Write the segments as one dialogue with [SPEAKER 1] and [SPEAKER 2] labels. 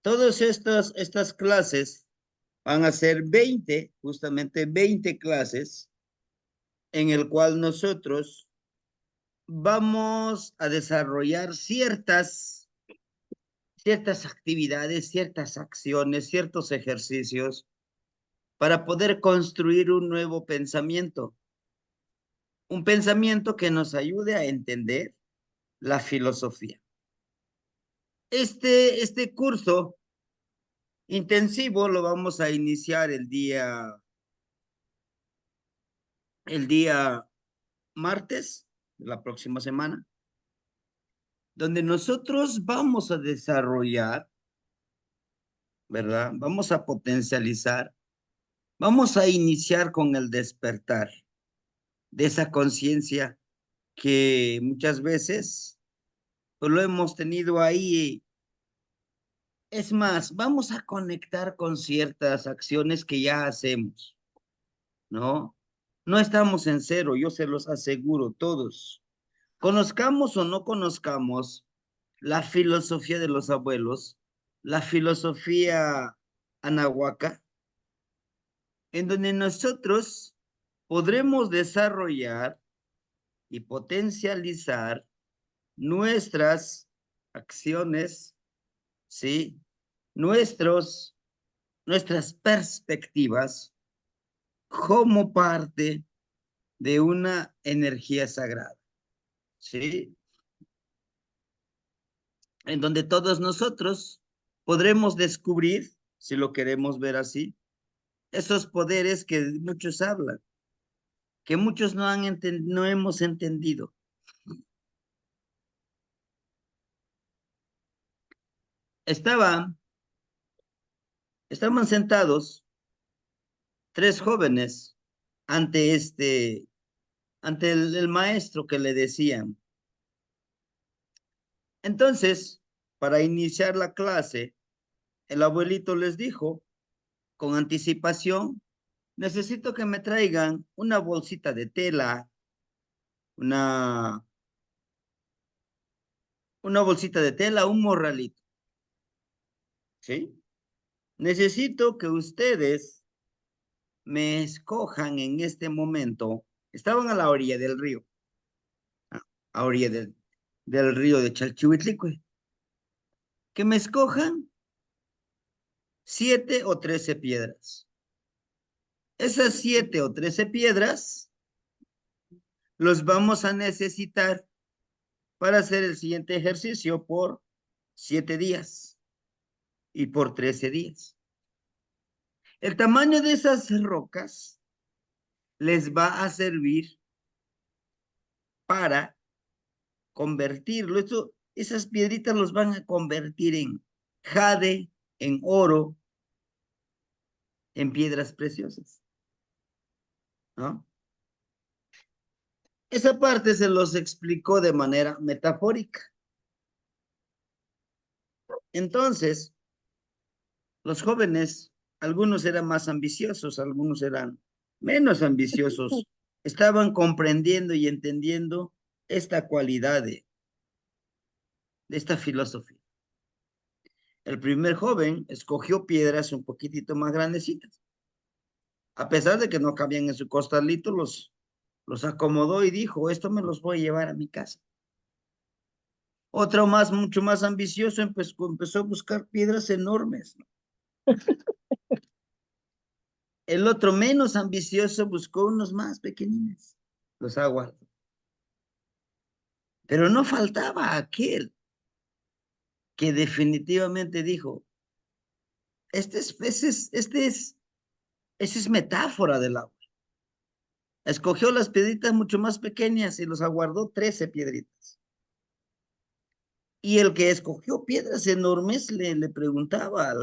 [SPEAKER 1] Todas estas clases van a ser 20, justamente 20 clases, en el cual nosotros vamos a desarrollar ciertas actividades, ciertas acciones, ciertos ejercicios para poder construir un nuevo pensamiento. Un pensamiento que nos ayude a entender la filosofía. Este curso intensivo lo vamos a iniciar el día martes de la próxima semana, donde nosotros vamos a desarrollar, ¿verdad? Vamos a potencializar, vamos a iniciar con el despertar de esa conciencia que muchas veces pues, lo hemos tenido ahí. Es más, vamos a conectar con ciertas acciones que ya hacemos, ¿no? No estamos en cero, yo se los aseguro todos. Conozcamos o no conozcamos la filosofía de los abuelos, la filosofía anahuaca, en donde nosotros podremos desarrollar y potencializar nuestras acciones, ¿sí? Nuestras perspectivas como parte de una energía sagrada, ¿sí? En donde todos nosotros podremos descubrir, si lo queremos ver así, esos poderes que muchos hablan, que muchos no hemos entendido. Estaban sentados tres jóvenes ante el maestro que le decían. Entonces, para iniciar la clase, el abuelito les dijo con anticipación, necesito que me traigan una bolsita de tela, una, una bolsita de tela, un morralito, ¿sí? Necesito que ustedes me escojan en este momento. Estaban a la orilla del río, a orilla del río de Chalchihuitlicue. Que me escojan 7 o 13 piedras. Esas 7 o 13 piedras los vamos a necesitar para hacer el siguiente ejercicio por 7 días y por 13 días. El tamaño de esas rocas les va a servir para convertirlo. Esas piedritas los van a convertir en jade, en oro, en piedras preciosas, ¿no? Esa parte se los explicó de manera metafórica. Entonces, los jóvenes, algunos eran más ambiciosos, algunos eran menos ambiciosos, estaban comprendiendo y entendiendo esta cualidad de esta filosofía. El primer joven escogió piedras un poquitito más grandecitas. A pesar de que no cabían en su costalito, los acomodó y dijo, esto me los voy a llevar a mi casa. Otro más, mucho más ambicioso, empezó a buscar piedras enormes, ¿no? El otro menos ambicioso buscó unos más pequeñines, los aguardó. Pero no faltaba aquel que definitivamente dijo, esa es metáfora del agua. Escogió las piedritas mucho más pequeñas y los aguardó 13 piedritas. Y el que escogió piedras enormes le preguntaba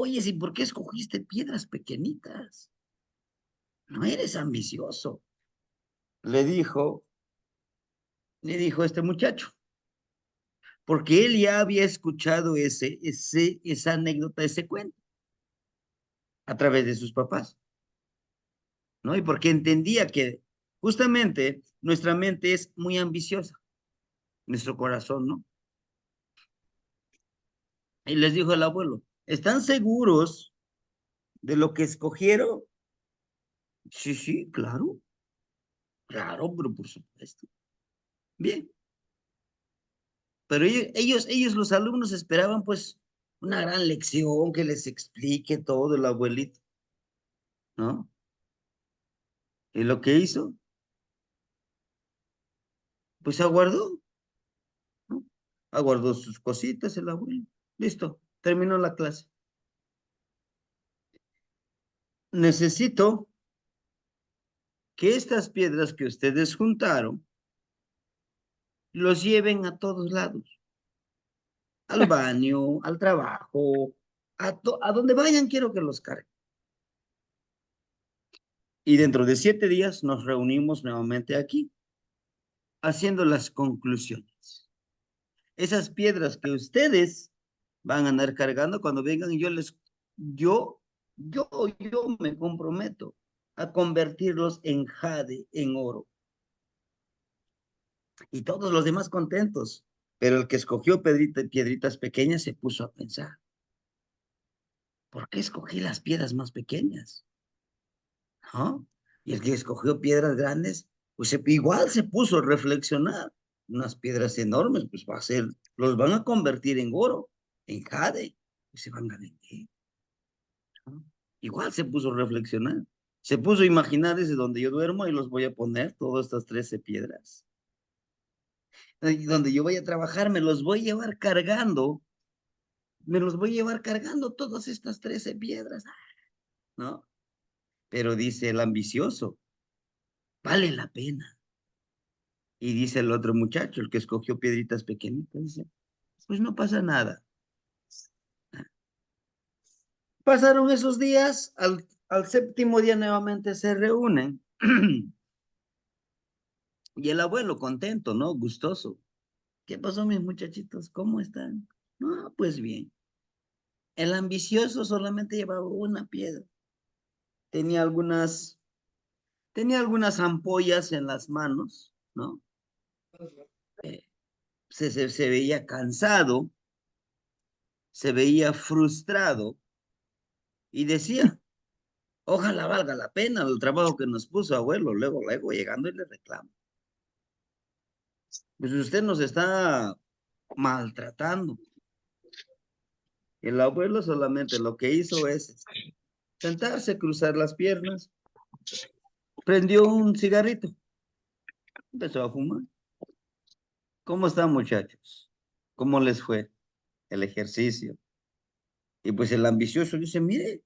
[SPEAKER 1] oye, ¿y por qué escogiste piedras pequeñitas? No eres ambicioso. Le dijo, este muchacho, porque él ya había escuchado esa anécdota, ese cuento, a través de sus papás, ¿no? Y porque entendía que justamente nuestra mente es muy ambiciosa, nuestro corazón, ¿no? Y les dijo el abuelo, ¿están seguros de lo que escogieron? Sí, sí, claro, claro, pero por supuesto. Bien, pero ellos, los alumnos esperaban pues una gran lección que les explique todo el abuelito, ¿no? Y lo que hizo, pues aguardó, ¿no? Aguardó sus cositas el abuelo. Listo, terminó la clase. Necesito que estas piedras que ustedes juntaron los lleven a todos lados, al baño, al trabajo, a donde vayan quiero que los carguen. Y dentro de 7 días nos reunimos nuevamente aquí, haciendo las conclusiones. Esas piedras que ustedes van a andar cargando cuando vengan, yo, yo me comprometo a convertirlos en jade, en oro. Y todos los demás contentos. Pero el que escogió piedritas pequeñas se puso a pensar, ¿por qué escogí las piedras más pequeñas? ¿No? Y el que escogió piedras grandes, pues igual se puso a reflexionar. Unas piedras enormes, pues los van a convertir en oro, en jade, y se van a vender. ¿No? Igual se puso a reflexionar. Se puso a imaginar desde donde yo duermo y los voy a poner, todas estas 13 piedras. Y donde yo voy a trabajar, me los voy a llevar cargando, me los voy a llevar cargando todas estas 13 piedras, ¿no? Pero dice el ambicioso, vale la pena. Y dice el otro muchacho, el que escogió piedritas pequeñitas, dice, pues no pasa nada. Pasaron esos días, al séptimo día nuevamente se reúnen. Y el abuelo contento, ¿no? Gustoso. ¿Qué pasó, mis muchachitos? ¿Cómo están? No, pues bien. El ambicioso solamente llevaba una piedra. Tenía algunas, tenía algunas ampollas en las manos, ¿no? Eh, se veía cansado, se veía frustrado y decía, ojalá valga la pena el trabajo que nos puso abuelo. Luego llegando y le reclamo. Pues usted nos está maltratando. El abuelo solamente lo que hizo es sentarse, cruzar las piernas, prendió un cigarrito, empezó a fumar. ¿Cómo están, muchachos? ¿Cómo les fue el ejercicio? Y pues el ambicioso dice, mire,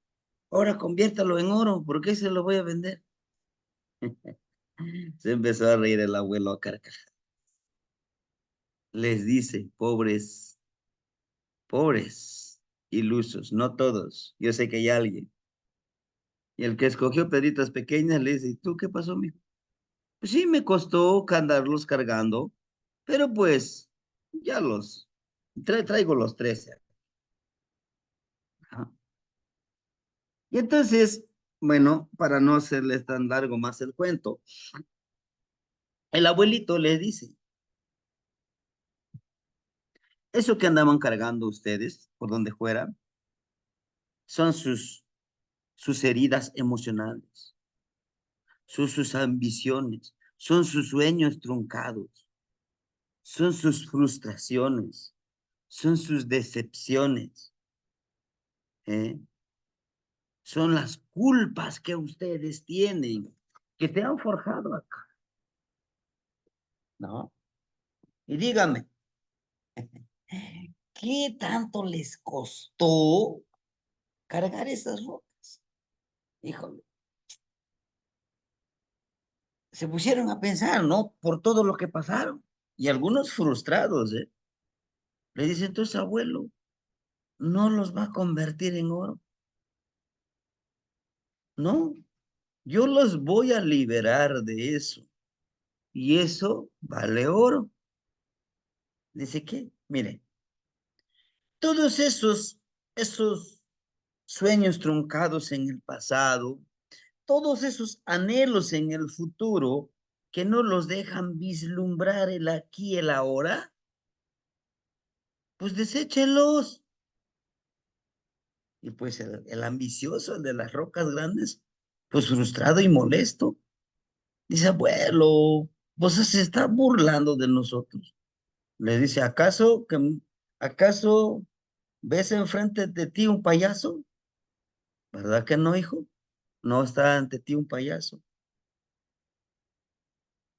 [SPEAKER 1] ahora conviértalo en oro, ¿por qué se lo voy a vender? Se empezó a reír el abuelo a carcajadas. Les dice, pobres, pobres, ilusos, no todos. Yo sé que hay alguien. Y el que escogió piedritas pequeñas le dice, ¿y tú qué pasó, mijo? Pues sí, me costó andarlos cargando, pero pues ya traigo los 13. Ajá. Y entonces, bueno, para no hacerles tan largo más el cuento, el abuelito le dice, eso que andaban cargando ustedes, por donde fuera, son sus heridas emocionales, son sus ambiciones, son sus sueños truncados, son sus frustraciones, son sus decepciones, ¿eh? Son las culpas que ustedes tienen, que te han forjado acá, ¿no? Y dígame, ¿qué tanto les costó cargar esas rocas? Híjole, se pusieron a pensar, ¿no? Por todo lo que pasaron. Y algunos frustrados, ¿eh? Le dicen, entonces, abuelo, ¿no los va a convertir en oro? No, yo los voy a liberar de eso. Y eso vale oro. Dice, ¿qué? Mire, todos esos sueños truncados en el pasado, todos esos anhelos en el futuro que no los dejan vislumbrar el aquí y el ahora, pues deséchelos. Y pues el ambicioso, el de las rocas grandes, pues frustrado y molesto, dice, abuelo, vos se está burlando de nosotros. Le dice, ¿acaso ves enfrente de ti un payaso? ¿Verdad que no, hijo? No está ante ti un payaso.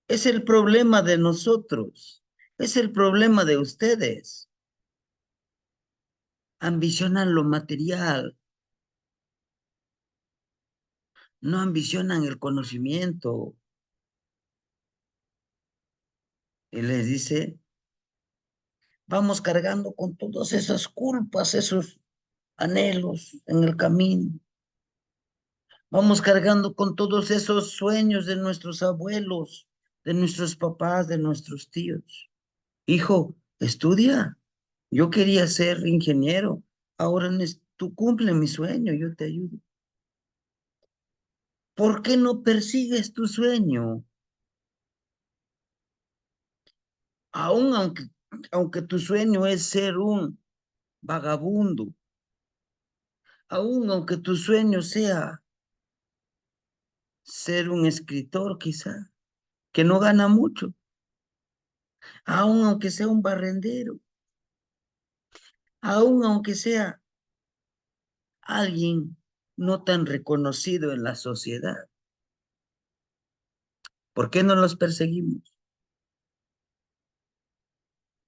[SPEAKER 1] Es el problema de nosotros. Es el problema de ustedes. Ambicionan lo material, no ambicionan el conocimiento. Y les dice, vamos cargando con todas esas culpas, esos anhelos en el camino. Vamos cargando con todos esos sueños de nuestros abuelos, de nuestros papás, de nuestros tíos. Hijo, estudia. Yo quería ser ingeniero. Ahora tú cumple mi sueño, yo te ayudo. ¿Por qué no persigues tu sueño? Aún aunque tu sueño es ser un vagabundo, aún aunque tu sueño sea ser un escritor quizá, que no gana mucho, aún aunque sea un barrendero, aún aunque sea alguien no tan reconocido en la sociedad, ¿por qué no los perseguimos?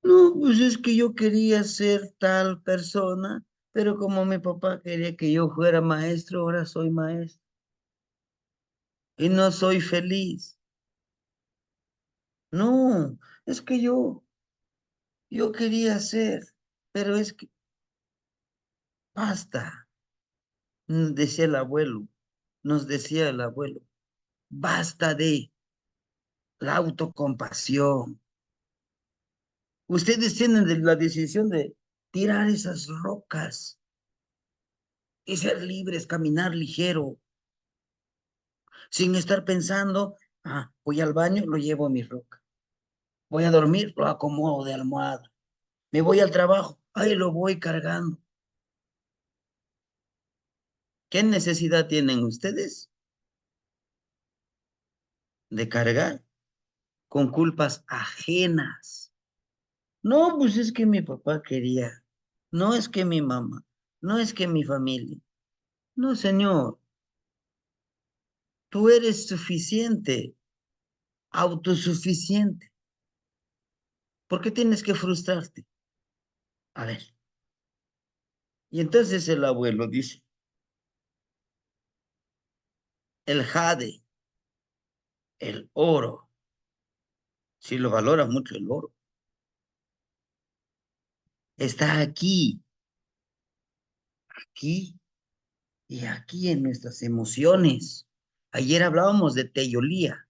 [SPEAKER 1] No, pues es que yo quería ser tal persona, pero como mi papá quería que yo fuera maestro, ahora soy maestro y no soy feliz. No, es que yo quería ser, pero es que basta, decía el abuelo, nos decía el abuelo, basta de la autocompasión. Ustedes tienen la decisión de tirar esas rocas y ser libres, caminar ligero, sin estar pensando, voy al baño, lo llevo a mi roca. Voy a dormir, lo acomodo de almohada. Me voy al trabajo, ahí lo voy cargando. ¿Qué necesidad tienen ustedes de cargar con culpas ajenas? No, pues es que mi papá quería. No es que mi mamá. No es que mi familia. No, señor. Tú eres suficiente, autosuficiente. ¿Por qué tienes que frustrarte? A ver. Y entonces el abuelo dice, el jade, el oro, si lo valora mucho el oro, está aquí y aquí en nuestras emociones. Ayer hablábamos de teyolía.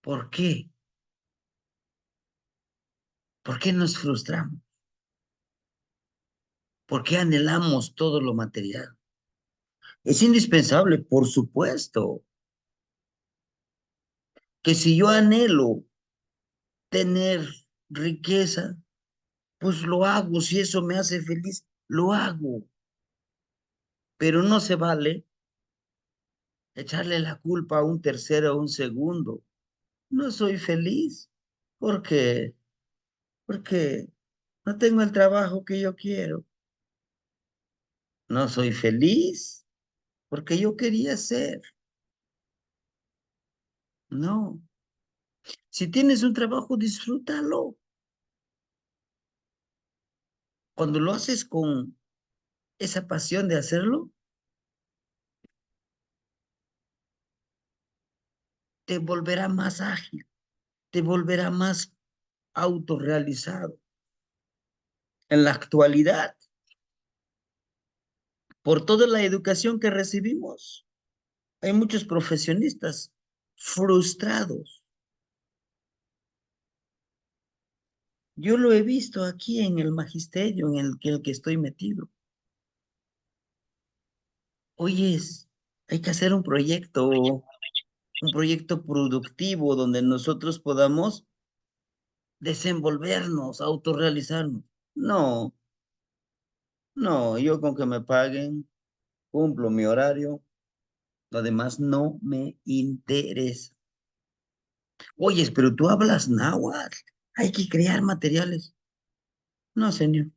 [SPEAKER 1] ¿Por qué? ¿Por qué nos frustramos? ¿Por qué anhelamos todo lo material? Es indispensable, por supuesto, que si yo anhelo tener riqueza, pues lo hago. Si eso me hace feliz, lo hago. Pero no se vale echarle la culpa a un tercero o un segundo. No soy feliz. ¿Por qué? Porque no tengo el trabajo que yo quiero. No soy feliz porque yo quería ser. No. Si tienes un trabajo, disfrútalo. Cuando lo haces con esa pasión de hacerlo, te volverá más ágil, te volverá más autorrealizado. En la actualidad, por toda la educación que recibimos, hay muchos profesionistas frustrados. Yo lo he visto aquí en el magisterio en el que estoy metido. Oyes, hay que hacer un proyecto productivo donde nosotros podamos desenvolvernos, autorrealizarnos. No, No, yo con que me paguen, cumplo mi horario, lo demás no me interesa. Oyes, pero tú hablas náhuatl, hay que crear materiales. No, señor,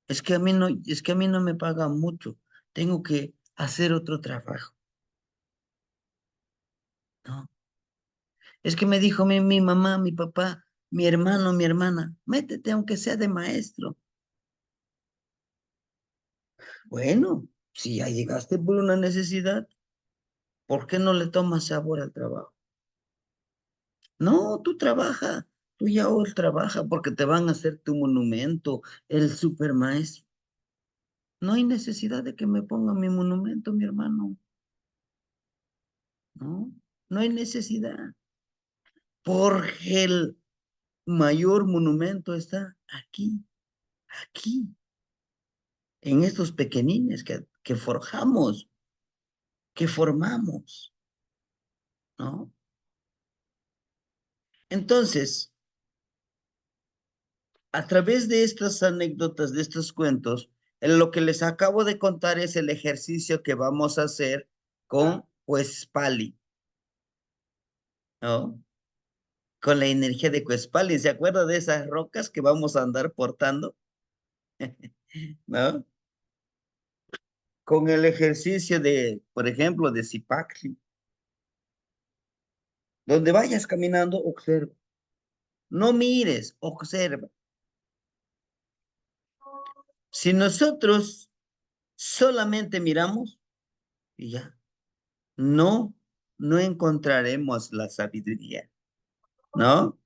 [SPEAKER 1] es que a mí no me pagan mucho, tengo que hacer otro trabajo, ¿no? Es que me dijo mi mamá, mi papá, mi hermano, mi hermana, métete aunque sea de maestro. Bueno, si ya llegaste por una necesidad, ¿por qué no le tomas sabor al trabajo? No, tú trabaja, tú ya hoy trabaja porque te van a hacer tu monumento, el supermaestro. No hay necesidad de que me ponga mi monumento, mi hermano. No, no hay necesidad. Porque el mayor monumento está aquí, aquí, en estos pequeñines que forjamos, que formamos, ¿no? Entonces, a través de estas anécdotas, de estos cuentos, en lo que les acabo de contar es el ejercicio que vamos a hacer con Cuespali, ¿no? Con la energía de Cuespali. ¿Se acuerda de esas rocas que vamos a andar portando? ¿No? Con el ejercicio de, por ejemplo, de Zipacli. Donde vayas caminando, observa. No mires, observa. Si nosotros solamente miramos, y ya, no, no encontraremos la sabiduría, ¿no?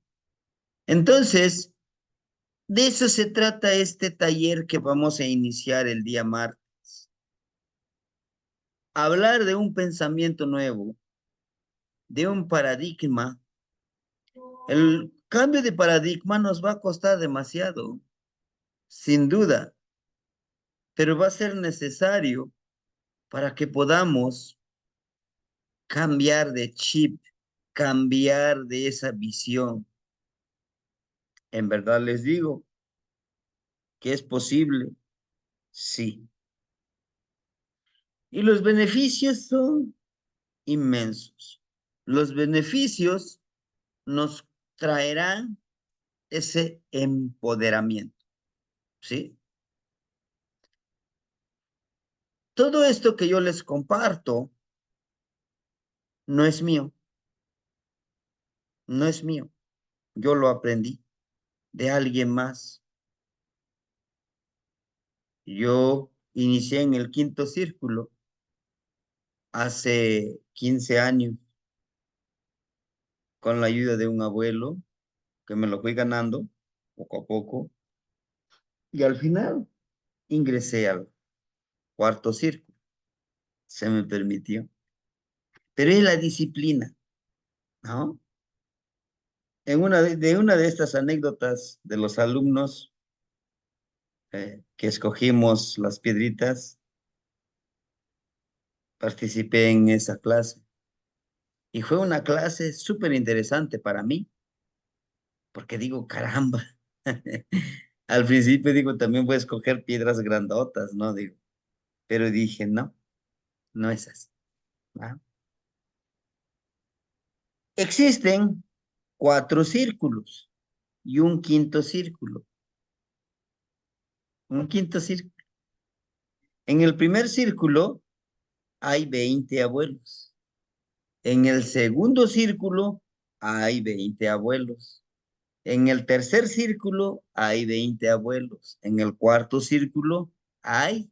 [SPEAKER 1] Entonces, de eso se trata este taller que vamos a iniciar el día martes. Hablar de un pensamiento nuevo, de un paradigma. El cambio de paradigma nos va a costar demasiado, sin duda, pero va a ser necesario para que podamos cambiar de chip, cambiar de esa visión. En verdad les digo que es posible, sí. Y los beneficios son inmensos. Los beneficios nos traerán ese empoderamiento, ¿sí? Todo esto que yo les comparto no es mío, no es mío. Yo lo aprendí de alguien más. Yo inicié en el quinto círculo hace 15 años con la ayuda de un abuelo que me lo fui ganando poco a poco y al final ingresé al cuarto círculo. Se me permitió. Pero es la disciplina, ¿no? De una de estas anécdotas de los alumnos que escogimos las piedritas, participé en esa clase y fue una clase súper interesante para mí, porque digo, caramba, al principio digo, también voy a escoger piedras grandotas, ¿no? Digo, pero dije, no, no es así, ¿no? Existen cuatro círculos y un quinto círculo, un quinto círculo. En el primer círculo hay 20 abuelos. En el segundo círculo hay 20 abuelos. En el tercer círculo hay 20 abuelos. En el cuarto círculo hay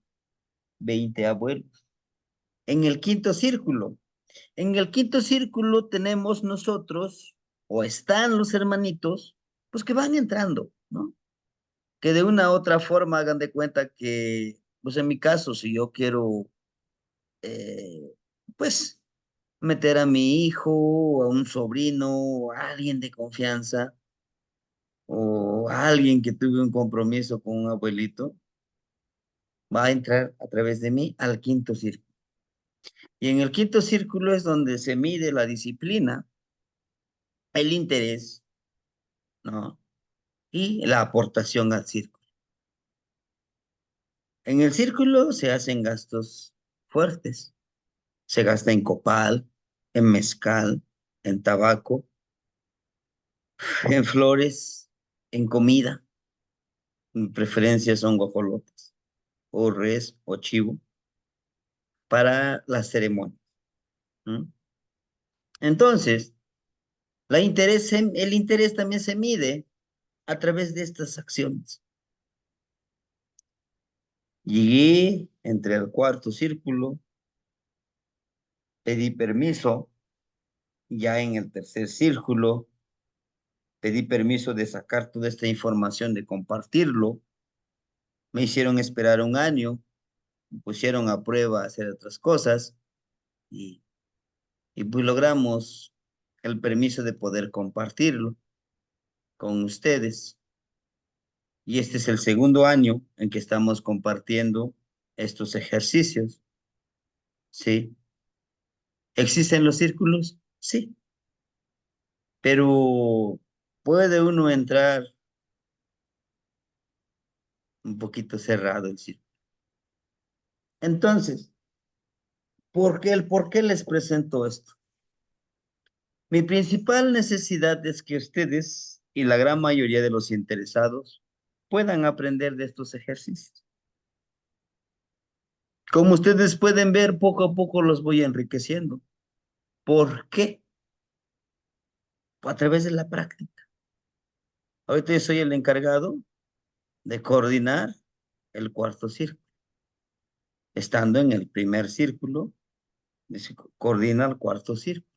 [SPEAKER 1] 20 abuelos. En el quinto círculo. En el quinto círculo tenemos nosotros, o están los hermanitos, pues que van entrando, ¿no? Que de una u otra forma hagan de cuenta que, pues en mi caso, si yo quiero, eh, pues, meter a mi hijo, o a un sobrino, o a alguien de confianza, o a alguien que tuve un compromiso con un abuelito, va a entrar a través de mí al quinto círculo. Y en el quinto círculo es donde se mide la disciplina, el interés, ¿no? Y la aportación al círculo. En el círculo se hacen gastos fuertes. Se gasta en copal, en mezcal, en tabaco, en flores, en comida. Mi preferencia son guajolotes, o res, o chivo, para las ceremonias. ¿M? Entonces, el interés también se mide a través de estas acciones. Llegué, entré al cuarto círculo, pedí permiso, ya en el tercer círculo, pedí permiso de sacar toda esta información, de compartirlo. Me hicieron esperar un año, me pusieron a prueba a hacer otras cosas y, y pues logramos el permiso de poder compartirlo con ustedes. Y este es el segundo año en que estamos compartiendo estos ejercicios. ¿Sí? ¿Existen los círculos? Sí, pero puede uno entrar un poquito cerrado el círculo. Entonces, ¿por qué les presento esto? Mi principal necesidad es que ustedes y la gran mayoría de los interesados puedan aprender de estos ejercicios. Como ustedes pueden ver, poco a poco los voy enriqueciendo. ¿Por qué? A través de la práctica. Ahorita yo soy el encargado de coordinar el cuarto círculo. Estando en el primer círculo, coordina el cuarto círculo,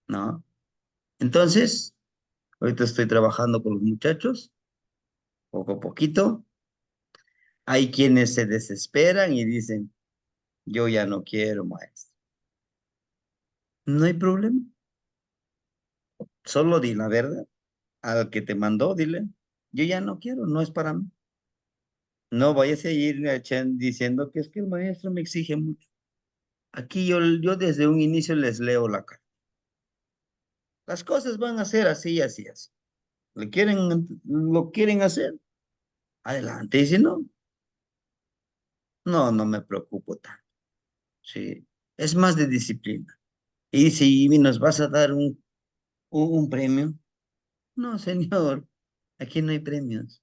[SPEAKER 1] ¿no? Entonces, ahorita estoy trabajando con los muchachos, poco a poquito. Hay quienes se desesperan y dicen, yo ya no quiero, maestro. No hay problema. Solo di la verdad. Al que te mandó, dile, yo ya no quiero, no es para mí. No vayas a ir diciendo que es que el maestro me exige mucho. Aquí yo desde un inicio les leo la cara. Las cosas van a ser así, así, así. Lo quieren hacer, adelante. Y si no, no me preocupo tanto. Sí, es más de disciplina. Y si nos vas a dar un premio, no, señor, aquí no hay premios,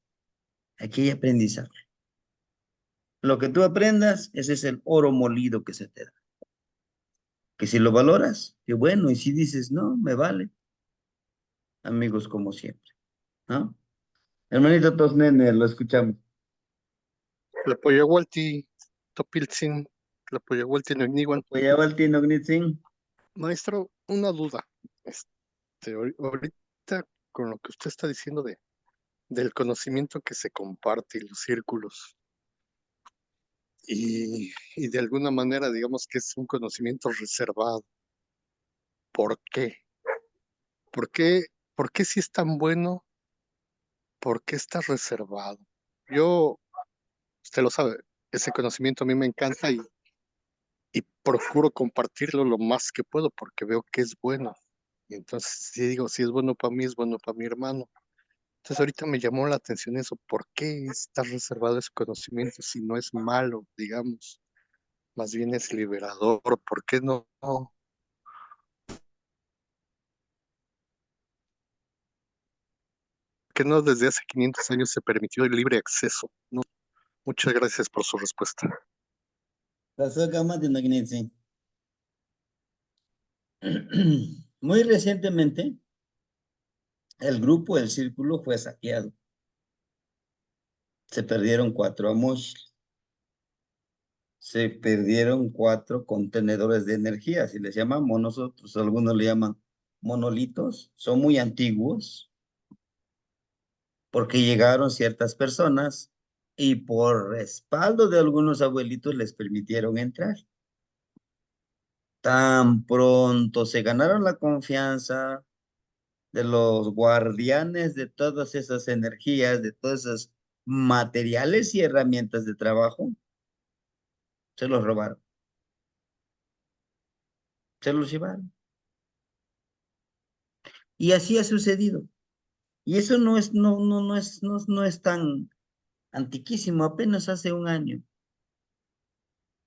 [SPEAKER 1] aquí hay aprendizaje. Lo que tú aprendas, ese es el oro molido que se te da. Que si lo valoras, qué bueno, y si dices, no, me vale, amigos como siempre, ¿no? Hermanito Tosnene, lo escuchamos.
[SPEAKER 2] Tlapoyaualti, Topiltzin, Tlapoyaualti Nogniwan.
[SPEAKER 1] Apoyaba al Tino Gnitzin.
[SPEAKER 2] Maestro, una duda. Ahorita con lo que usted está diciendo del conocimiento que se comparte y los círculos, y de alguna manera digamos que es un conocimiento reservado. ¿Por qué? ¿Por qué, por qué si es tan bueno? ¿Por qué está reservado? Yo, usted lo sabe, ese conocimiento a mí me encanta y procuro compartirlo lo más que puedo porque veo que es bueno. Y entonces, si digo, si es bueno para mí, es bueno para mi hermano. Entonces, ahorita me llamó la atención eso. ¿Por qué está reservado ese conocimiento si no es malo, digamos? Más bien es liberador. ¿Por qué no? ¿Por qué no desde hace 500 años se permitió el libre acceso? No. Muchas gracias por su respuesta.
[SPEAKER 1] Pasó acá, Tino Gnitzin. Muy recientemente, el grupo, el círculo, fue saqueado. Se perdieron 4 amush, se perdieron 4 contenedores de energía, así les llamamos nosotros, algunos le llaman monolitos, son muy antiguos, porque llegaron ciertas personas y por respaldo de algunos abuelitos les permitieron entrar. Tan pronto se ganaron la confianza de los guardianes de todas esas energías, de todos esos materiales y herramientas de trabajo, se los robaron, se los llevaron. Y así ha sucedido. Y eso no es tan antiquísimo, apenas hace un año.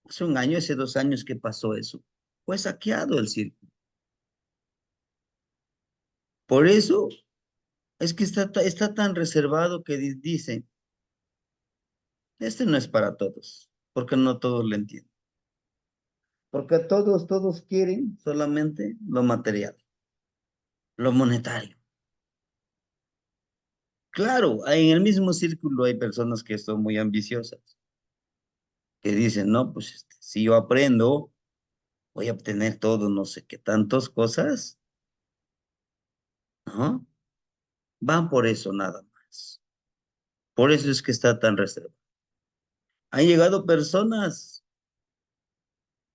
[SPEAKER 1] Hace un año, hace 2 años que pasó eso. Fue saqueado el círculo. Por eso es que está tan reservado que dice, este no es para todos, porque no todos le entienden. Porque todos quieren solamente lo material, lo monetario. Claro, en el mismo círculo hay personas que son muy ambiciosas, que dicen, no, pues si yo aprendo, voy a obtener todo, no sé qué tantas cosas, ¿no? Van por eso nada más. Por eso es que está tan reservado. Han llegado personas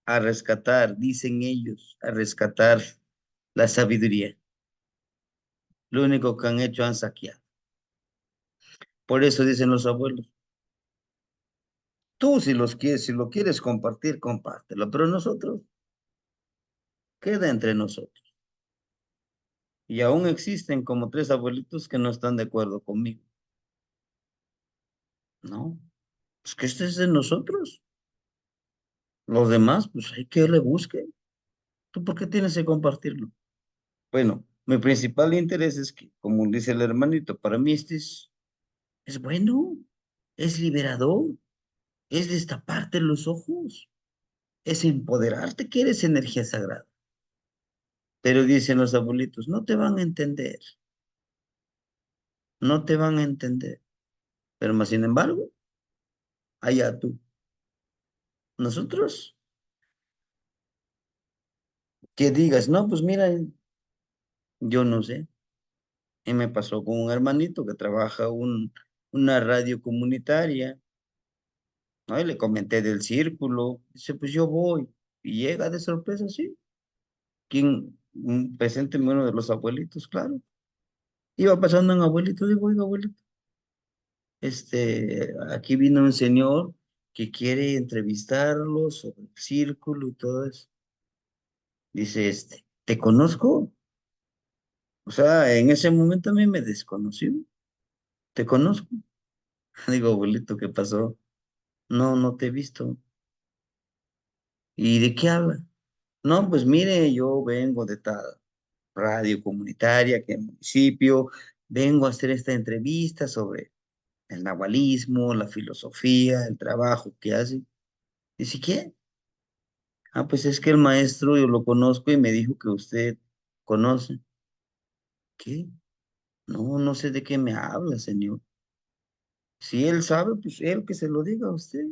[SPEAKER 1] a rescatar, dicen ellos, a rescatar la sabiduría. Lo único que han hecho han saqueado. Por eso dicen los abuelos, tú si los quieres, si lo quieres compartir, compártelo, pero nosotros, queda entre nosotros. Y aún existen como 3 abuelitos que no están de acuerdo conmigo. No, pues que este es de nosotros. Los demás, pues hay que le busque. ¿Tú por qué tienes que compartirlo? Bueno, mi principal interés es que, como dice el hermanito, para mí es bueno, es liberador, es destaparte los ojos, es empoderarte que eres energía sagrada. Pero dicen los abuelitos, no te van a entender, no te van a entender. Pero más sin embargo, allá tú. Nosotros, que digas, no, pues mira, yo no sé. Y me pasó con un hermanito que trabaja una radio comunitaria, ¿no? Y le comenté del círculo. Dice, pues yo voy. Y llega de sorpresa, sí. ¿Quién? Presénteme uno de los abuelitos, claro. Iba pasando un abuelito, digo, oiga, abuelito, aquí vino un señor que quiere entrevistarlo sobre el círculo y todo eso. Dice, ¿te conozco? O sea, en ese momento a mí me desconoció. ¿Te conozco? Digo, abuelito, ¿qué pasó? No, no te he visto. ¿Y de qué habla? No, pues mire, yo vengo de tal radio comunitaria, que el municipio, vengo a hacer esta entrevista sobre el nahualismo, la filosofía, el trabajo que hace. Dice, ¿qué? Ah, pues es que el maestro yo lo conozco y me dijo que usted conoce. ¿Qué? No, no sé de qué me habla, señor. Si él sabe, pues él que se lo diga a usted.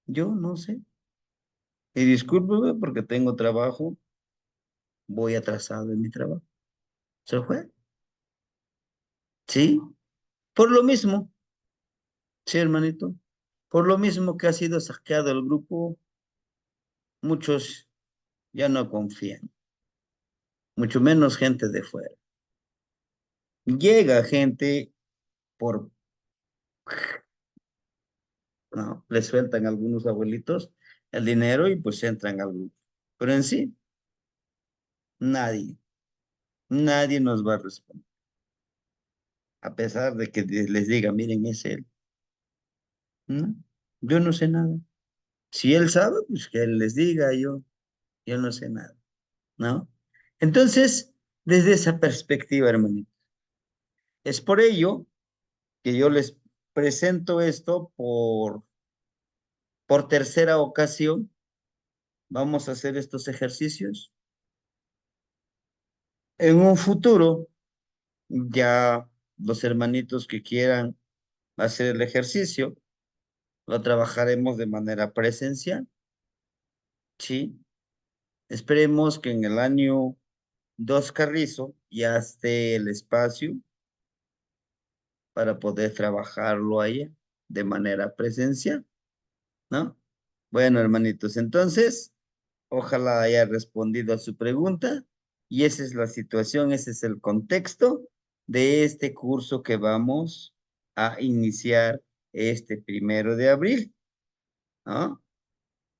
[SPEAKER 1] Yo no sé. Y discúlpeme porque tengo trabajo, voy atrasado en mi trabajo. ¿Se fue? Sí, por lo mismo, sí, hermanito. Por lo mismo que ha sido saqueado el grupo, muchos ya no confían, mucho menos gente de fuera. Llega gente por, no, le sueltan a algunos abuelitos el dinero y pues entran al grupo. Pero en sí, nadie, nadie nos va a responder. A pesar de que les diga, miren, es él. No, yo no sé nada. Si él sabe, pues que él les diga, yo no sé nada, ¿no? Entonces, desde esa perspectiva, hermanito, es por ello que yo les presento esto por tercera ocasión. Vamos a hacer estos ejercicios. En un futuro, ya los hermanitos que quieran hacer el ejercicio, lo trabajaremos de manera presencial, ¿sí? Esperemos que en el año 2 Carrizo ya esté el espacio para poder trabajarlo ahí de manera presencial, ¿no? Bueno, hermanitos, entonces, ojalá haya respondido a su pregunta y esa es la situación, ese es el contexto de este curso que vamos a iniciar este 1 de abril, ¿no?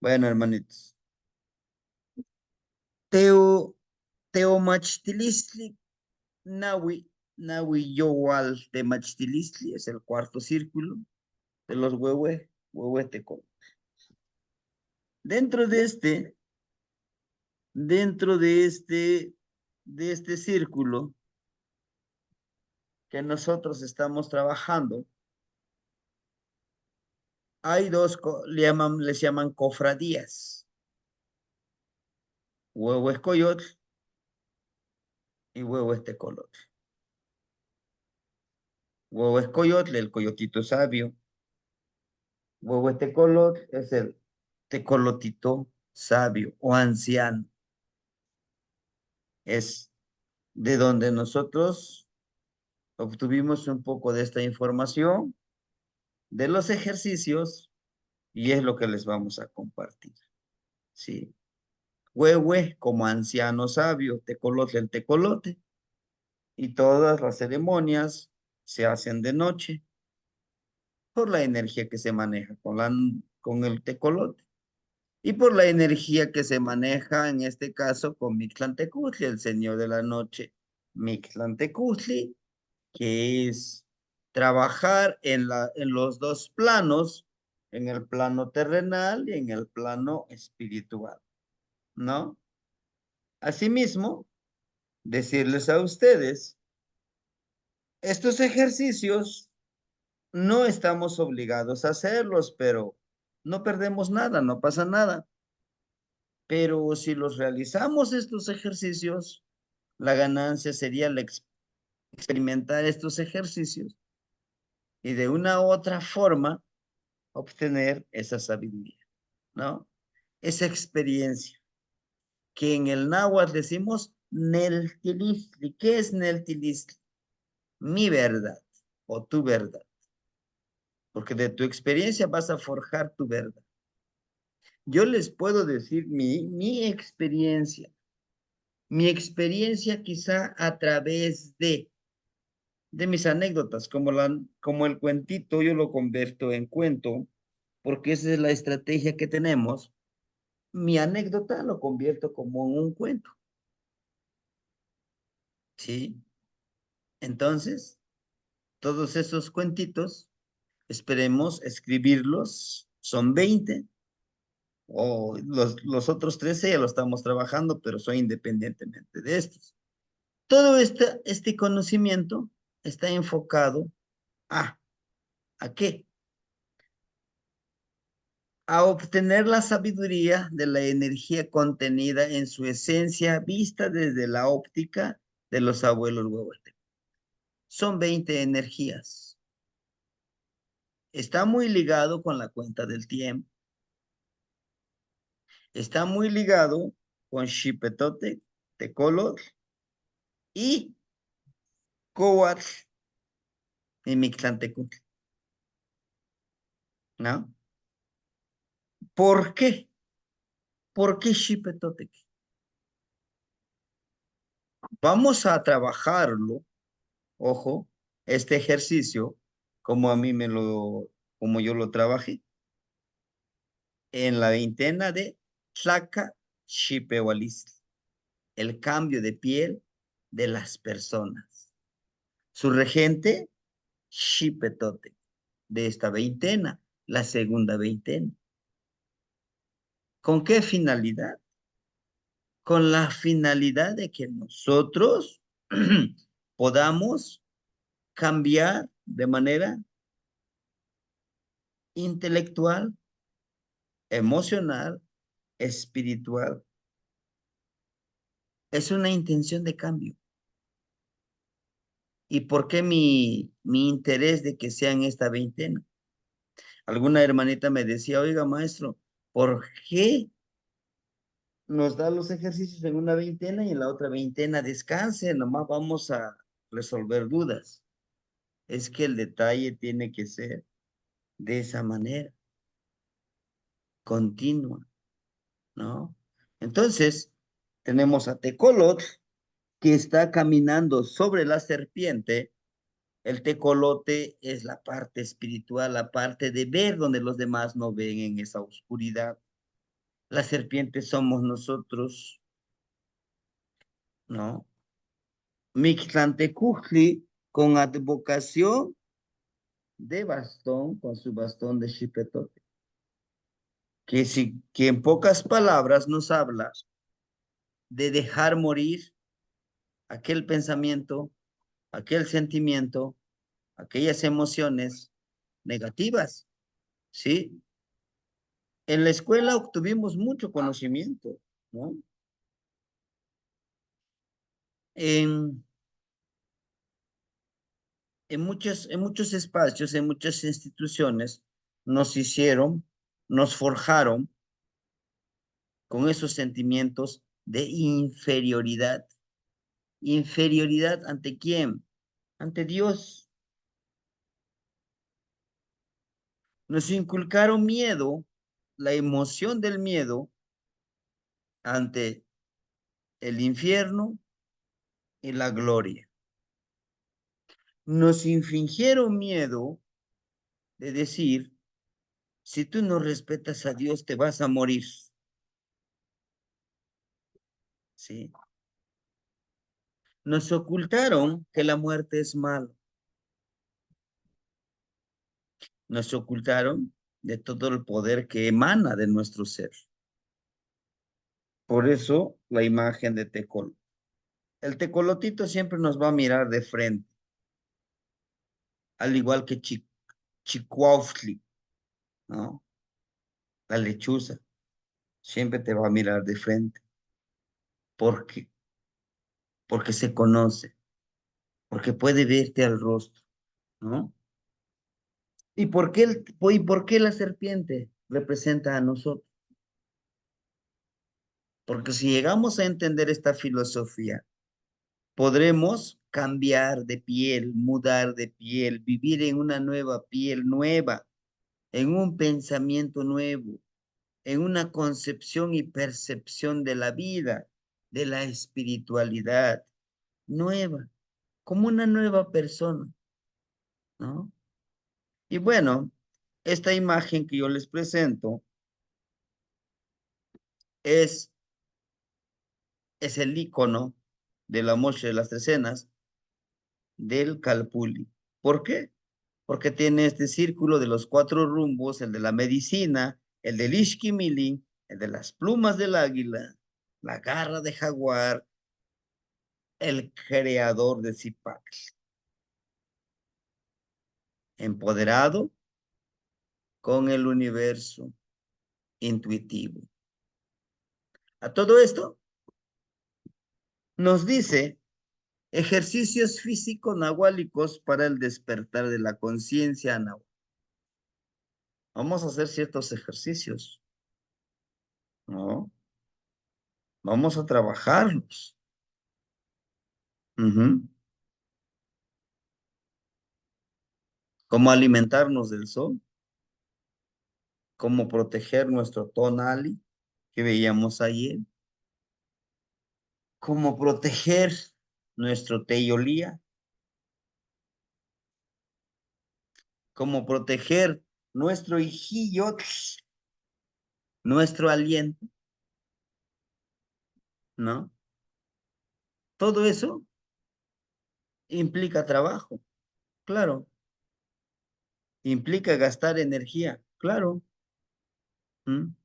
[SPEAKER 1] Bueno, hermanitos, Teo, Teomachtilistli Nawi Nahuiyowal de Machtilistli es el cuarto círculo de los Huehueteco. Dentro de este, dentro de este círculo que nosotros estamos trabajando, hay dos, les llaman cofradías, Huehuescoyotl y Huehuestecolotl. Huehuescoyotl, el coyotito sabio. Huehuetecolotl es el tecolotito sabio o anciano. Es de donde nosotros obtuvimos un poco de esta información, de los ejercicios, y es lo que les vamos a compartir. ¿Sí? Huehue como anciano sabio, tecolote el tecolote, y todas las ceremonias se hacen de noche por la energía que se maneja con el tecolote y por la energía que se maneja en este caso con Mictlantecutli, el señor de la noche, Mictlantecutli, que es trabajar en los dos planos, en el plano terrenal y en el plano espiritual, ¿no? Asimismo, decirles a ustedes, estos ejercicios no estamos obligados a hacerlos, pero no perdemos nada, no pasa nada. Pero si los realizamos estos ejercicios, la ganancia sería experimentar estos ejercicios y de una u otra forma obtener esa sabiduría, ¿no? Esa experiencia que en el náhuatl decimos Neltilistli. ¿Qué es Neltilistli? Mi verdad o tu verdad. Porque de tu experiencia vas a forjar tu verdad. Yo les puedo decir mi experiencia quizá a través de mis anécdotas, como el cuentito, yo lo convierto en cuento, porque esa es la estrategia que tenemos. Mi anécdota lo convierto como en un cuento, ¿sí? Entonces, todos esos cuentitos, esperemos escribirlos, son 20, o los otros 13 ya lo estamos trabajando, pero son independientemente de estos. Todo este conocimiento está enfocado a, ¿a qué? A obtener la sabiduría de la energía contenida en su esencia vista desde la óptica de los abuelos huehuetes. Son 20 energías. Está muy ligado con la cuenta del tiempo. Está muy ligado con Xipetote, Tecolotl y Coatl y Mictlantecutl, ¿no? ¿Por qué? ¿Por qué Xipetote? Vamos a trabajarlo, ojo, este ejercicio, como a mí como yo lo trabajé, en la veintena de Tlaca Xipehualistli, el cambio de piel de las personas. Su regente, Xipetote, de esta veintena, la segunda veintena. ¿Con qué finalidad? Con la finalidad de que nosotros podamos cambiar de manera intelectual, emocional, espiritual. Es una intención de cambio. ¿Y por qué mi interés de que sea en esta veintena? Alguna hermanita me decía, oiga, maestro, ¿por qué nos da los ejercicios en una veintena y en la otra veintena descanse? Nomás vamos a resolver dudas. Es que el detalle tiene que ser de esa manera, continua, ¿no? Entonces, tenemos a Tecolot, que está caminando sobre la serpiente. El tecolote es la parte espiritual, la parte de ver donde los demás no ven en esa oscuridad. La serpiente somos nosotros, ¿no? Mictlantecutli con advocación de bastón, con su bastón de chipetote. Que en pocas palabras nos habla de dejar morir aquel pensamiento, aquel sentimiento, aquellas emociones negativas, ¿sí? En la escuela obtuvimos mucho conocimiento, ¿no? En, en muchos espacios, en muchas instituciones, nos hicieron, nos forjaron con esos sentimientos de inferioridad. ¿Inferioridad ante quién? Ante Dios. Nos inculcaron miedo, la emoción del miedo ante el infierno y la gloria. Nos infringieron miedo de decir, si tú no respetas a Dios, te vas a morir. ¿Sí? Nos ocultaron que la muerte es malo. Nos ocultaron de todo el poder que emana de nuestro ser. Por eso la imagen de Tecol. El tecolotito siempre nos va a mirar de frente, al igual que Chicuautli, ¿no? La lechuza siempre te va a mirar de frente. ¿Por qué? Porque se conoce, porque puede verte al rostro, ¿no? ¿Y por qué la serpiente representa a nosotros? Porque si llegamos a entender esta filosofía, podremos cambiar de piel, mudar de piel, vivir en una nueva piel nueva, en un pensamiento nuevo, en una concepción y percepción de la vida, de la espiritualidad nueva, como una nueva persona, ¿no? Y bueno, esta imagen que yo les presento es, es el icono de la Moshe de las Trecenas del Calpulli. ¿Por qué? Porque tiene este círculo de los cuatro rumbos, el de la medicina, el del Ishkimili, el de las plumas del águila, la garra de jaguar, el creador de Zipac, empoderado con el universo intuitivo. A todo esto nos dice ejercicios físicos nahuálicos para el despertar de la conciencia nahual. Vamos a hacer ciertos ejercicios, ¿no? Vamos a trabajarlos. Ujú. Cómo alimentarnos del sol, cómo proteger nuestro tonali que veíamos ayer, cómo proteger nuestro teyolía, cómo proteger nuestro hijillo, nuestro aliento, ¿no? Todo eso implica trabajo, claro, implica gastar energía, claro, ¿m?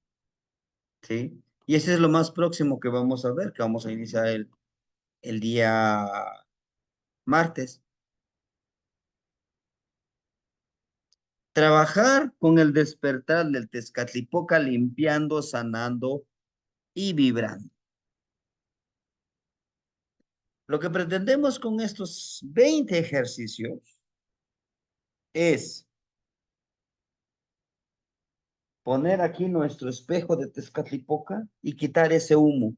[SPEAKER 1] Sí. Y ese es lo más próximo que vamos a ver, que vamos a iniciar el día martes. Trabajar con el despertar del Tezcatlipoca, limpiando, sanando y vibrando. Lo que pretendemos con estos 20 ejercicios es poner aquí nuestro espejo de Tezcatlipoca y quitar ese humo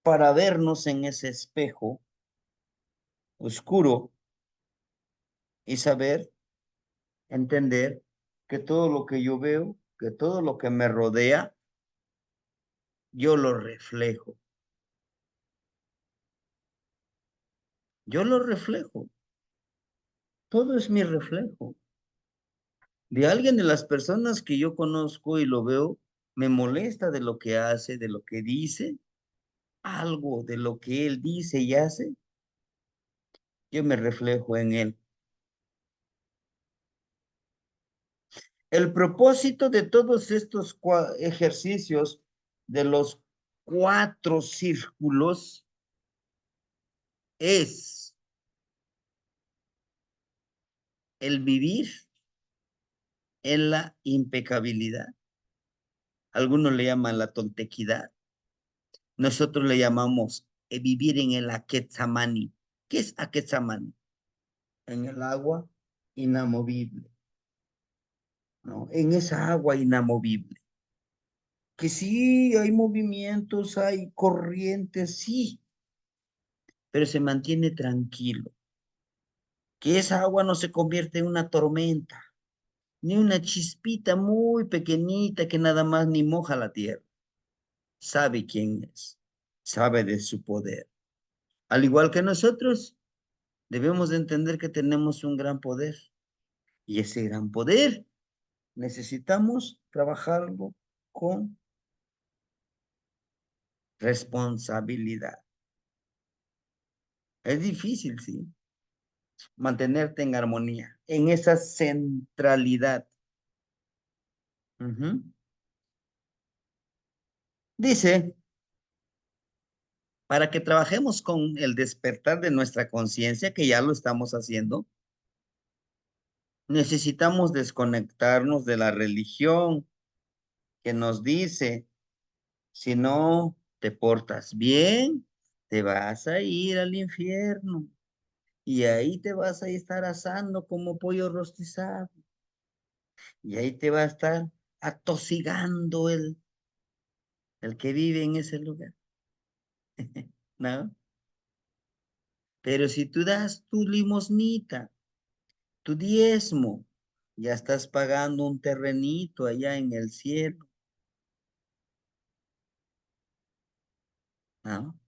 [SPEAKER 1] para vernos en ese espejo oscuro y saber, entender que todo lo que yo veo, que todo lo que me rodea, yo lo reflejo. Yo lo reflejo. Todo es mi reflejo. De alguien de las personas que yo conozco y lo veo, me molesta de lo que hace, de lo que dice, algo de lo que él dice y hace, yo me reflejo en él. El propósito de todos estos ejercicios de los 4 círculos es el vivir en la impecabilidad. Algunos le llaman la tontequidad. Nosotros le llamamos vivir en el Aquetzamani. ¿Qué es Aquetzamani? En el agua inamovible, ¿no? En esa agua inamovible. Que sí, hay movimientos, hay corrientes, sí, pero se mantiene tranquilo. Que esa agua no se convierte en una tormenta, ni una chispita muy pequeñita que nada más ni moja la tierra. Sabe quién es, sabe de su poder. Al igual que nosotros, debemos de entender que tenemos un gran poder. Y ese gran poder necesitamos trabajarlo con responsabilidad. Es difícil, sí, mantenerte en armonía, en esa centralidad. Ujú. Dice, para que trabajemos con el despertar de nuestra conciencia, que ya lo estamos haciendo, necesitamos desconectarnos de la religión que nos dice, si no te portas bien, te vas a ir al infierno y ahí te vas a estar asando como pollo rostizado y ahí te va a estar atosigando el que vive en ese lugar, ¿no? Pero si tú das tu limosnita, tu diezmo, ya estás pagando un terrenito allá en el cielo, ¿no?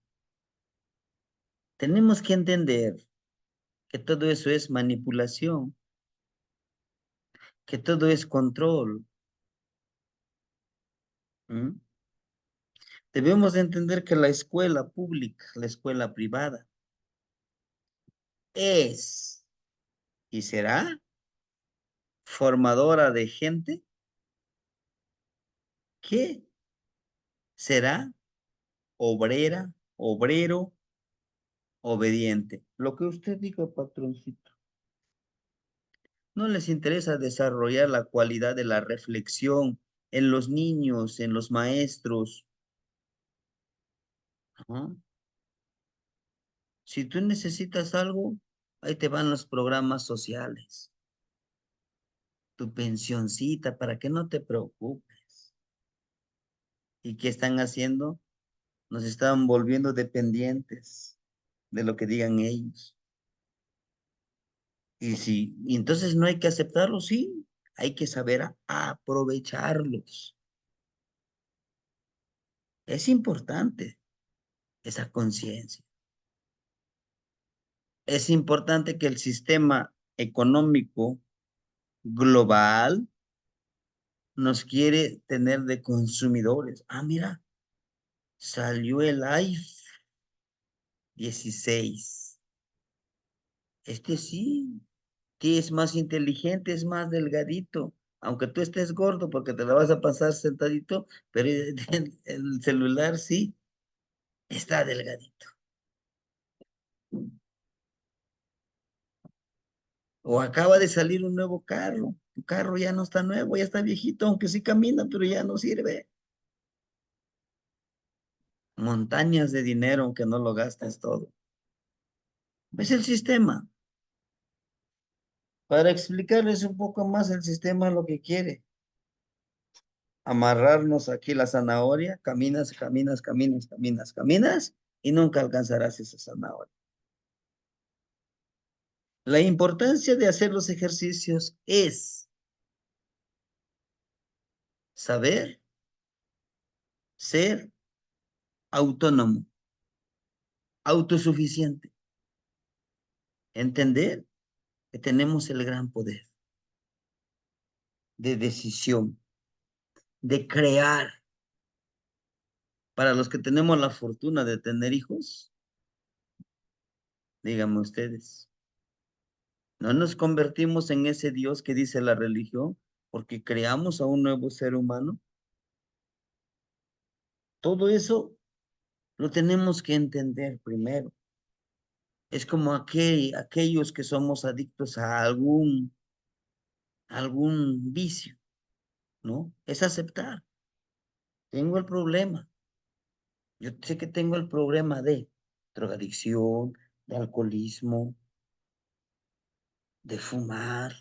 [SPEAKER 1] Tenemos que entender que todo eso es manipulación, que todo es control. ¿Mm? Debemos de entender que la escuela pública, la escuela privada, es y será formadora de gente que será obrera, obrero, obediente. Lo que usted diga, patroncito. No les interesa desarrollar la cualidad de la reflexión en los niños, en los maestros. ¿No? Si tú necesitas algo, ahí te van los programas sociales, tu pensioncita, para que no te preocupes. ¿Y qué están haciendo? Nos están volviendo dependientes de lo que digan ellos. Y entonces no hay que aceptarlos, sí, hay que saber aprovecharlos. Es importante esa conciencia. Es importante que el sistema económico global nos quiere tener de consumidores. Ah, mira, salió el iPhone 16. Este sí, que es más inteligente, es más delgadito. Aunque tú estés gordo porque te la vas a pasar sentadito, pero el celular sí está delgadito. O acaba de salir un nuevo carro. Tu carro ya no está nuevo, ya está viejito, aunque sí camina, pero ya no sirve. Montañas de dinero, aunque no lo gastes todo. Es el sistema. Para explicarles un poco más, el sistema lo que quiere. Amarrarnos aquí la zanahoria, caminas, caminas, caminas, caminas, caminas, y nunca alcanzarás esa zanahoria. La importancia de hacer los ejercicios es saber ser autónomo, autosuficiente, entender que tenemos el gran poder de decisión, de crear. Para los que tenemos la fortuna de tener hijos, díganme ustedes, No nos convertimos en ese Dios que dice la religión porque creamos a un nuevo ser humano. Todo eso lo tenemos que entender primero. Es como aquellos que somos adictos a algún vicio, ¿no? Es aceptar. Tengo el problema. Yo sé que tengo el problema de drogadicción, de alcoholismo, de fumar,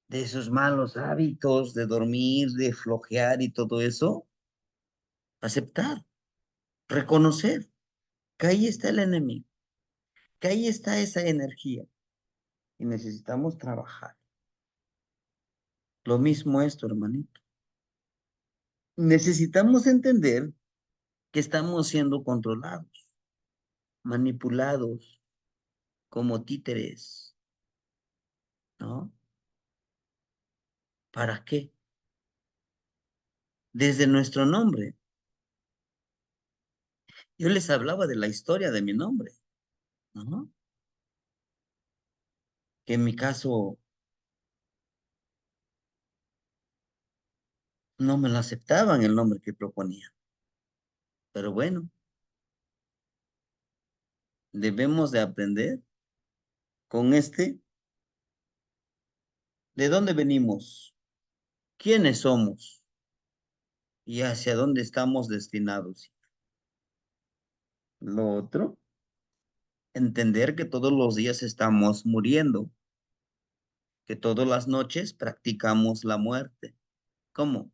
[SPEAKER 1] de esos malos hábitos, de dormir, de flojear y todo eso. Aceptar, reconocer que ahí está el enemigo, que ahí está esa energía y necesitamos trabajar. Lo mismo esto, hermanito. Necesitamos entender que estamos siendo controlados, manipulados como títeres, ¿no? ¿Para qué? Desde nuestro nombre. Yo les hablaba de la historia de mi nombre, ¿no? Que en mi caso no me lo aceptaban el nombre que proponía. Pero bueno, debemos de aprender con de dónde venimos, quiénes somos y hacia dónde estamos destinados. Lo otro, entender que todos los días estamos muriendo, que todas las noches practicamos la muerte. ¿Cómo?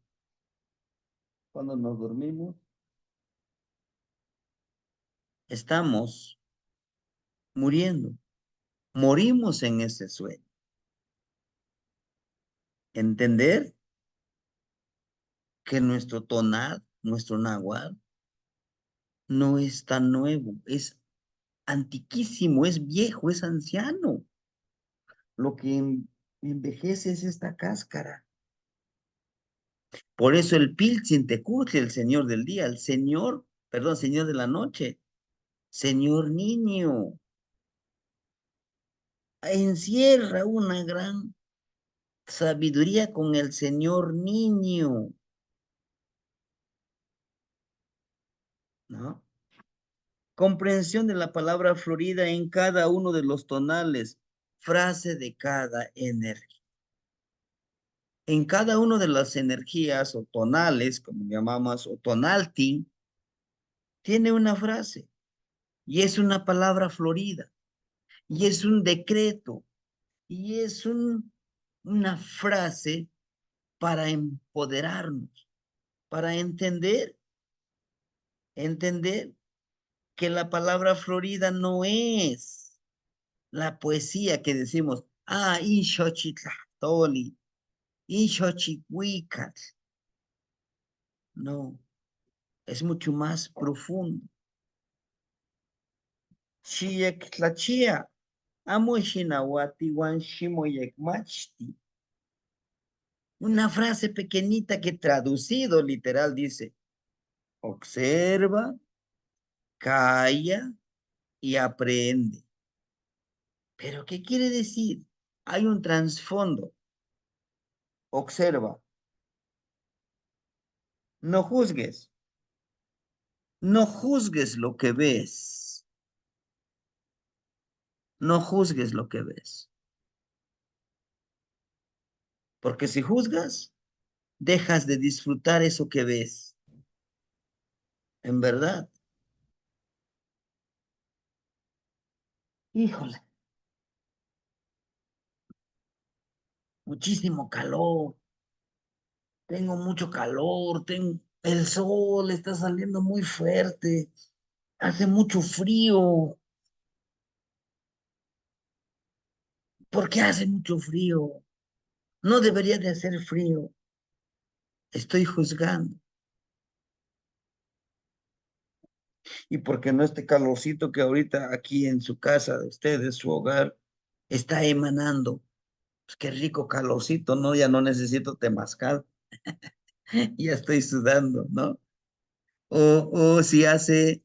[SPEAKER 1] Cuando nos dormimos, estamos muriendo, morimos en ese sueño. Entender que nuestro tonal, nuestro náhuatl, no es tan nuevo, es antiquísimo, es viejo, es anciano. Lo que envejece es esta cáscara. Por eso el Piltzintecutli, el señor del día, el señor, perdón, señor de la noche, señor niño, encierra una gran sabiduría con el señor niño, ¿no? Comprensión de la palabra florida en cada uno de los tonales, frase de cada energía. En cada una de las energías o tonales, como llamamos, o tonalti, tiene una frase y es una palabra florida y es un decreto y es una frase para empoderarnos, para entender que la palabra florida no es la poesía que decimos, Ixochitlahtoli, Ixochihuicat. No, es mucho más profundo. Xiectlachia, amo xinahuati wan ximoyecmachti. Una frase pequeñita que traducido literal dice, observa, calla y aprende. ¿Pero qué quiere decir? Hay un trasfondo. Observa, no juzgues, no juzgues lo que ves, no juzgues lo que ves. Porque si juzgas, dejas de disfrutar eso que ves. En verdad, híjole, muchísimo calor, tengo mucho calor, el sol está saliendo muy fuerte, hace mucho frío. ¿Por qué hace mucho frío? No debería de hacer frío. Estoy juzgando. Y porque no este calorcito que ahorita aquí en su casa de ustedes, su hogar, está emanando. Pues qué rico calorcito, ¿no? Ya no necesito temazcal, ya estoy sudando, ¿no? O si hace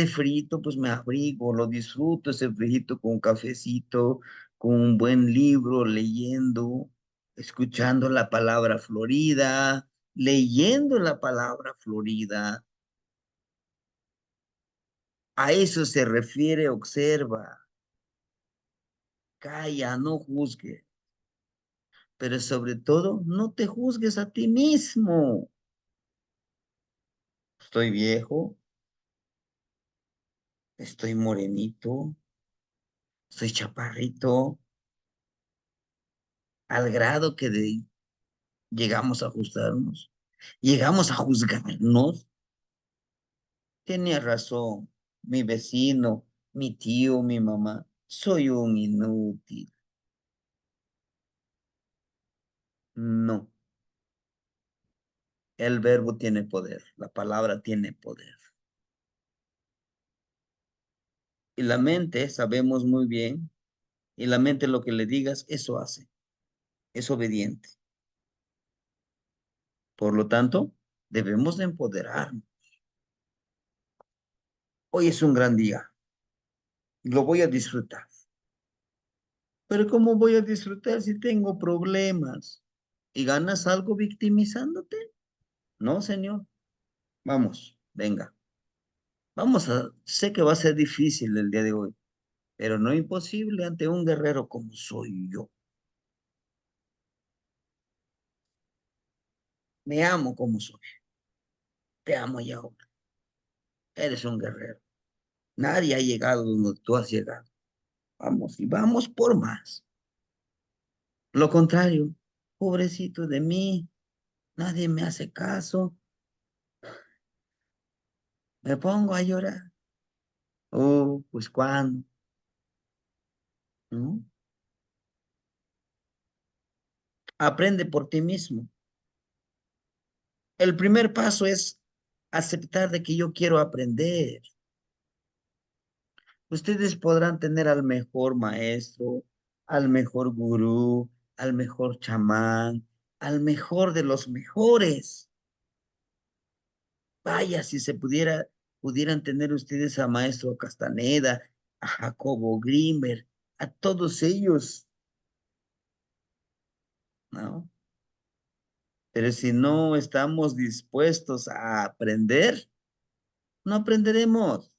[SPEAKER 1] frito, pues me abrigo, lo disfruto ese frijito con un cafecito, con un buen libro, leyendo, escuchando la palabra florida, leyendo la palabra florida. A eso se refiere, observa, calla, no juzgue, pero sobre todo, no te juzgues a ti mismo. Estoy viejo, estoy morenito, soy chaparrito, al grado que llegamos a ajustarnos, llegamos a juzgarnos. Tenía razón, mi vecino, mi tío, mi mamá. Soy un inútil. No, el verbo tiene poder, la palabra tiene poder. Y la mente, sabemos muy bien, y la mente lo que le digas, eso hace, es obediente. Por lo tanto, debemos de empoderarnos. Hoy es un gran día, lo voy a disfrutar. Pero ¿cómo voy a disfrutar si tengo problemas? ¿Y ganas algo victimizándote? No, señor. Vamos, venga. Sé que va a ser difícil el día de hoy, pero no imposible ante un guerrero como soy yo. Me amo como soy. Te amo ya ahora. Eres un guerrero. Nadie ha llegado donde tú has llegado. Vamos y vamos por más. Lo contrario, pobrecito de mí, nadie me hace caso. Me pongo a llorar. Oh, pues ¿cuándo? ¿No? Aprende por ti mismo. El primer paso es aceptar de que yo quiero aprender. Ustedes podrán tener al mejor maestro, al mejor gurú, al mejor chamán, al mejor de los mejores. Vaya, si se pudieran tener ustedes a Maestro Castaneda, a Jacobo Grimberg, a todos ellos, ¿no? Pero si no estamos dispuestos a aprender, no aprenderemos.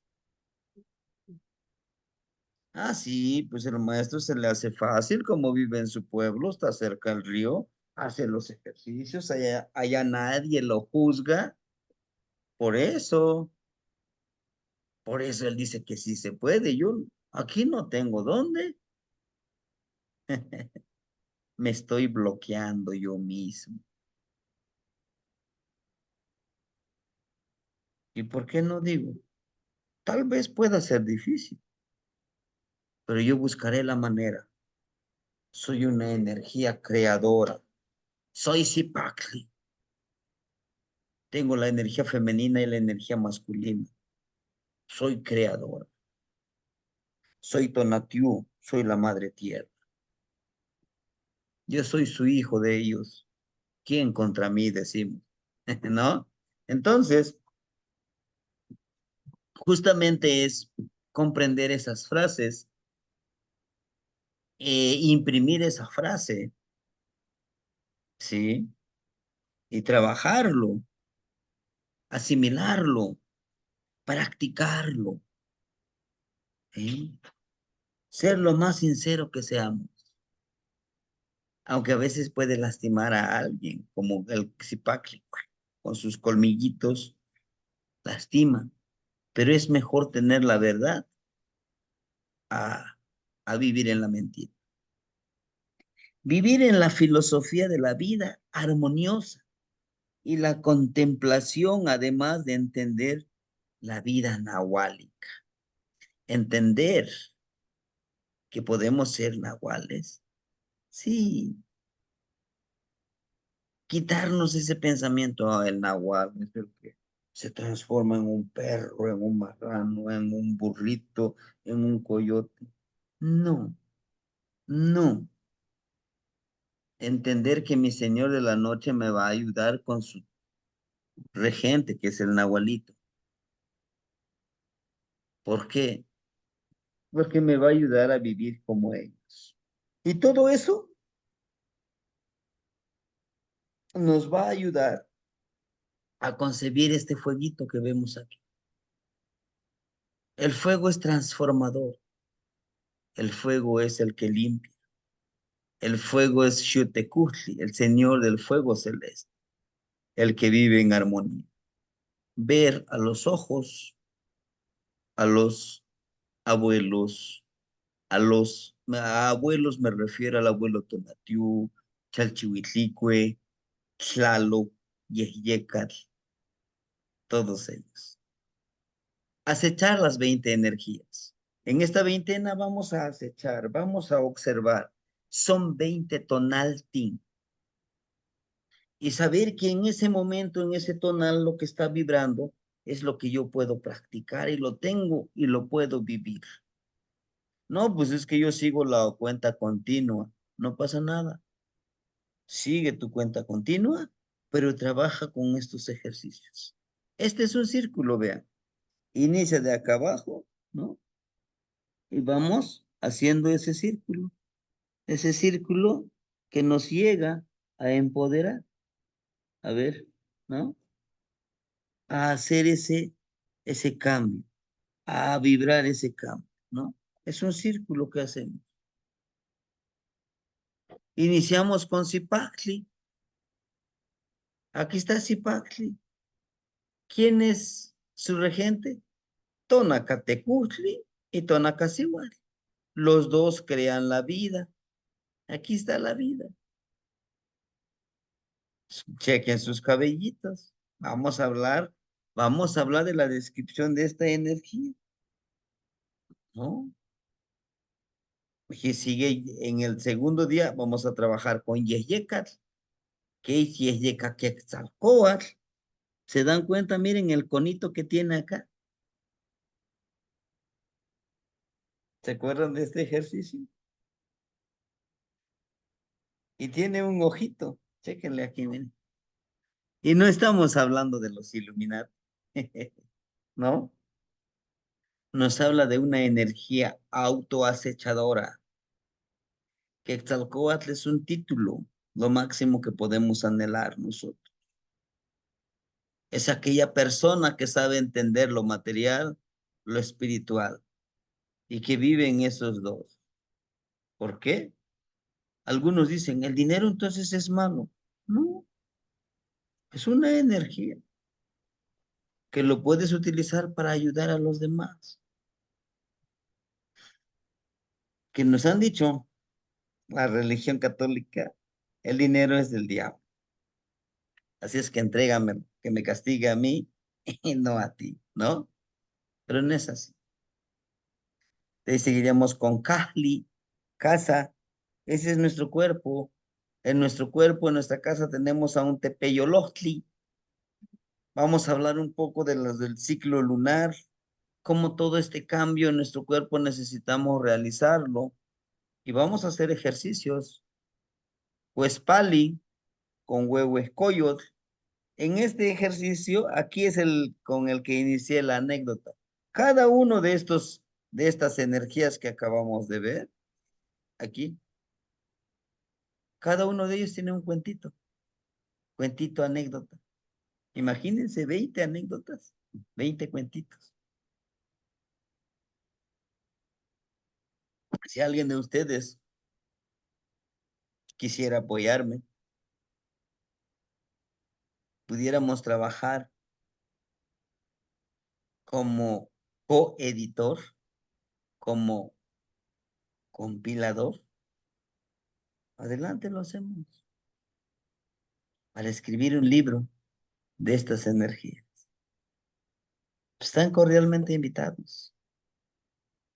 [SPEAKER 1] Ah, sí, pues el maestro se le hace fácil, como vive en su pueblo, está cerca del río, hace los ejercicios, allá nadie lo juzga, por eso, por eso él dice que sí se puede. Yo aquí no tengo dónde, me estoy bloqueando yo mismo. ¿Y por qué no digo? Tal vez pueda ser difícil, pero yo buscaré la manera. Soy una energía creadora, soy Zipacli, tengo la energía femenina y la energía masculina, soy creadora. Soy Tonatiuh, soy la madre tierra. Yo soy su hijo de ellos. ¿Quién contra mí decimos? ¿No? Entonces, justamente es comprender esas frases, imprimir esa frase, ¿sí? Y trabajarlo, asimilarlo, practicarlo, ¿sí? Ser lo más sincero que seamos, aunque a veces puede lastimar a alguien, como el Zipac con sus colmillitos, lastima, pero es mejor tener la verdad a, a vivir en la mentira. Vivir en la filosofía de la vida armoniosa y la contemplación, además de entender la vida nahuálica. Entender que podemos ser nahuales. Sí, quitarnos ese pensamiento, el nahual es el que se transforma en un perro, en un marrano, en un burrito, en un coyote. No, no. Entender que mi Señor de la noche me va a ayudar con su regente, que es el Nahualito. ¿Por qué? Porque me va a ayudar a vivir como ellos. Y todo eso nos va a ayudar a concebir este fueguito que vemos aquí. El fuego es transformador. El fuego es el que limpia. El fuego es Xiuhtecutli, el Señor del fuego celeste, el que vive en armonía. Ver a los ojos, a los abuelos, a abuelos me refiero al abuelo Tonatiuh, Chalchihuitlicue, Tlaloc, Yehyecatl, todos ellos. Acechar las 20 energías. En esta veintena vamos a acechar, vamos a observar. Son 20 tonaltin. Y saber que en ese momento, en ese tonal, lo que está vibrando es lo que yo puedo practicar y lo tengo y lo puedo vivir. No, pues es que yo sigo la cuenta continua. No pasa nada. Sigue tu cuenta continua, pero trabaja con estos ejercicios. Este es un círculo, vean. Inicia de acá abajo, ¿no? Y vamos haciendo ese círculo que nos llega a empoderar. A ver, ¿no? A hacer ese cambio, a vibrar ese cambio, ¿no? Es un círculo que hacemos. Iniciamos con Zipacli. Aquí está Zipacli. ¿Quién es su regente? Tonacatecutli y Tonacacihuatl. Los dos crean la vida. Aquí está la vida. Chequen sus cabellitos. Vamos a hablar de la descripción de esta energía, ¿no? Y sigue en el segundo día, vamos a trabajar con Yehyecat, que es Yehyecaquetzalcóatl. ¿Se dan cuenta? Miren el conito que tiene acá. ¿Se acuerdan de este ejercicio? Y tiene un ojito. Chéquenle aquí, miren. Y no estamos hablando de los Illuminati, ¿no? Nos habla de una energía autoacechadora. Quetzalcóatl es un título, lo máximo que podemos anhelar nosotros. Es aquella persona que sabe entender lo material, lo espiritual, y que vive en esos dos. ¿Por qué? Algunos dicen, el dinero entonces es malo. No, es una energía que lo puedes utilizar para ayudar a los demás. Que nos han dicho, la religión católica, el dinero es del diablo. Así es que entrégame, que me castigue a mí y no a ti, ¿no? Pero no es así. Entonces seguiríamos con Kahli, casa. Ese es nuestro cuerpo. En nuestro cuerpo, en nuestra casa, tenemos a un Tepeyolojtli. Vamos a hablar un poco de los del ciclo lunar, cómo todo este cambio en nuestro cuerpo necesitamos realizarlo. Y vamos a hacer ejercicios. Pues Pali con Huehuescoyot. En este ejercicio, aquí es el con el que inicié la anécdota. Cada uno de estas energías que acabamos de ver, aquí, cada uno de ellos tiene un cuentito anécdota. Imagínense 20 anécdotas, 20 cuentitos. Si alguien de ustedes quisiera apoyarme, pudiéramos trabajar como coeditor, como compilador. Adelante lo hacemos para escribir un libro de estas energías. Están cordialmente invitados,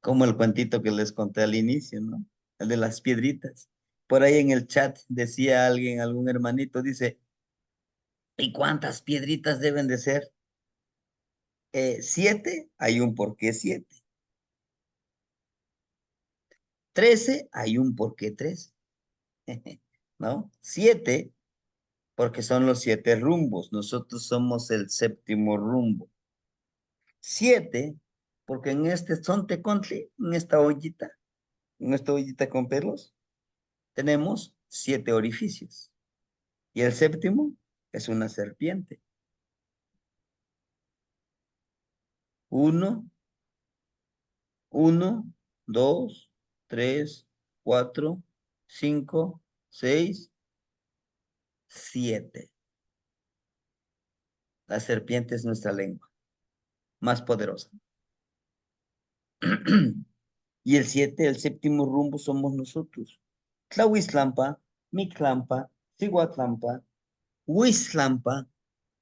[SPEAKER 1] como el cuentito que les conté al inicio, ¿no? El de las piedritas. Por ahí en el chat decía alguien, algún hermanito, dice, ¿y cuántas piedritas deben de ser? 7, hay un por qué 7. 13, hay un por qué 13. ¿No? 7, porque son los 7 rumbos. Nosotros somos el séptimo rumbo. 7, porque en este son tecontli, en esta ollita con pelos, tenemos 7 orificios. Y el séptimo es una serpiente. 1, 1, 2, 3, 4, 5, 6, 7. La serpiente es nuestra lengua, más poderosa. Y el 7, el séptimo rumbo somos nosotros. Tlahuiztlampa, Mictlampa, Cihuatlampa, Huiztlampa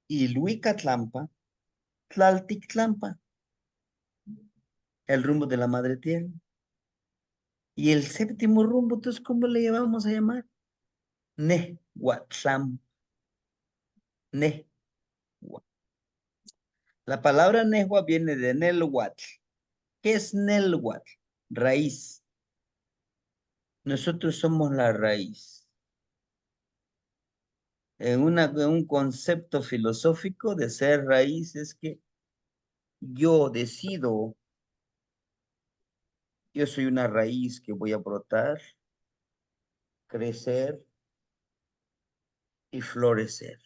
[SPEAKER 1] y Luicatlampa, Tlaltictlampa, el rumbo de la madre tierra. Y el séptimo rumbo, entonces, ¿cómo le vamos a llamar? Nehuatlam. Nehua. La palabra Nehua viene de Nelhuatl. ¿Qué es Nelhuatl? Raíz. Nosotros somos la raíz. En un concepto filosófico de ser raíz es que yo decido, yo soy una raíz que voy a brotar, crecer y florecer.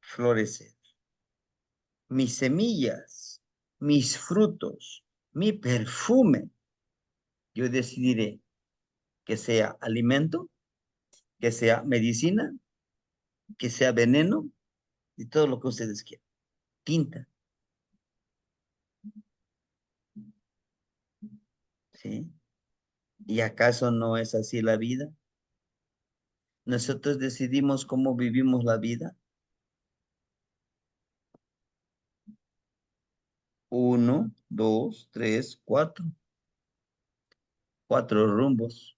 [SPEAKER 1] Florecer. Mis semillas, mis frutos, mi perfume, yo decidiré que sea alimento, que sea medicina, que sea veneno y todo lo que ustedes quieran. Tinta, ¿sí? ¿Y acaso no es así la vida? Nosotros decidimos cómo vivimos la vida. 1, 2, 3, 4. 4 rumbos.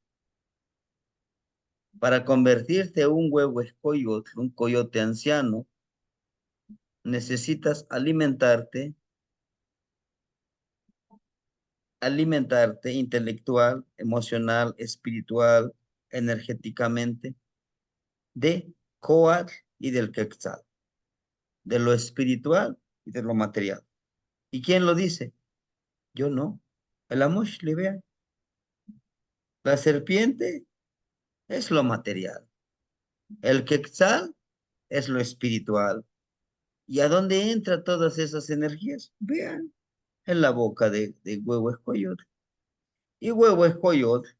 [SPEAKER 1] Para convertirte en un huevo escoyote, un coyote anciano, necesitas alimentarte intelectual, emocional, espiritual, energéticamente, de Coatl y del Quetzal, de lo espiritual y de lo material. ¿Y quién lo dice? Yo no. El Amush, vea. La serpiente es lo material. El Quetzal es lo espiritual. ¿Y a dónde entran todas esas energías? Vean, en la boca de huevo escoyote. Y huevo escoyote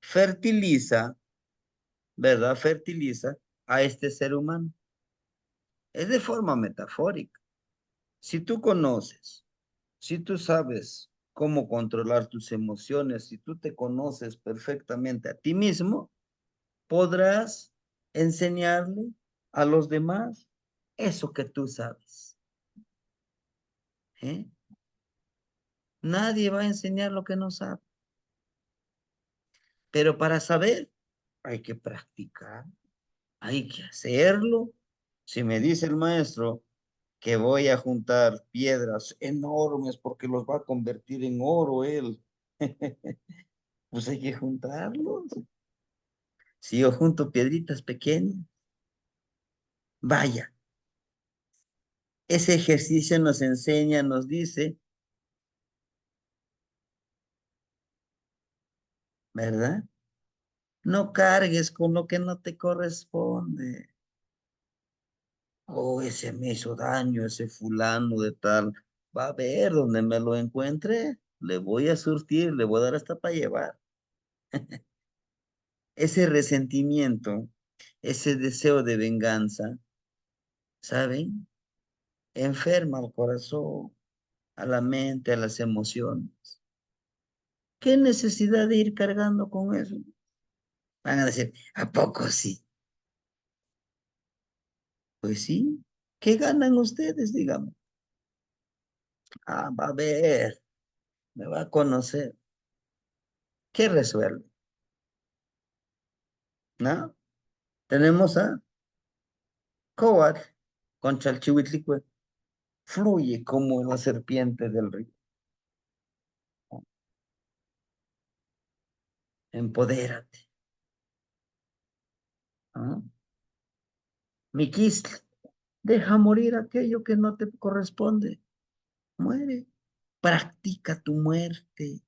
[SPEAKER 1] fertiliza, ¿verdad? Fertiliza a este ser humano. Es de forma metafórica. Si tú conoces, si tú sabes cómo controlar tus emociones, si tú te conoces perfectamente a ti mismo, podrás enseñarle a los demás eso que tú sabes. ¿Eh? Nadie va a enseñar lo que no sabe. Pero para saber hay que practicar, hay que hacerlo. Si me dice el maestro que voy a juntar piedras enormes porque los va a convertir en oro él, pues hay que juntarlos. Si yo junto piedritas pequeñas, vaya, ese ejercicio nos enseña, nos dice, ¿verdad? No cargues con lo que no te corresponde. Oh, ese me hizo daño, ese fulano de tal. Va a ver donde me lo encuentre, le voy a surtir, le voy a dar hasta para llevar. Ese resentimiento, ese deseo de venganza, ¿saben? Enferma al corazón, a la mente, a las emociones. ¿Qué necesidad de ir cargando con eso? Van a decir, ¿a poco sí? Pues sí. ¿Qué ganan ustedes, digamos? Ah, va a ver, me va a conocer. ¿Qué resuelve? ¿No? Tenemos a Coat con Chalchihuitlicue. Fluye como la serpiente del río. Empodérate. ¿No? Miquistl, deja morir aquello que no te corresponde. Muere. Practica tu muerte.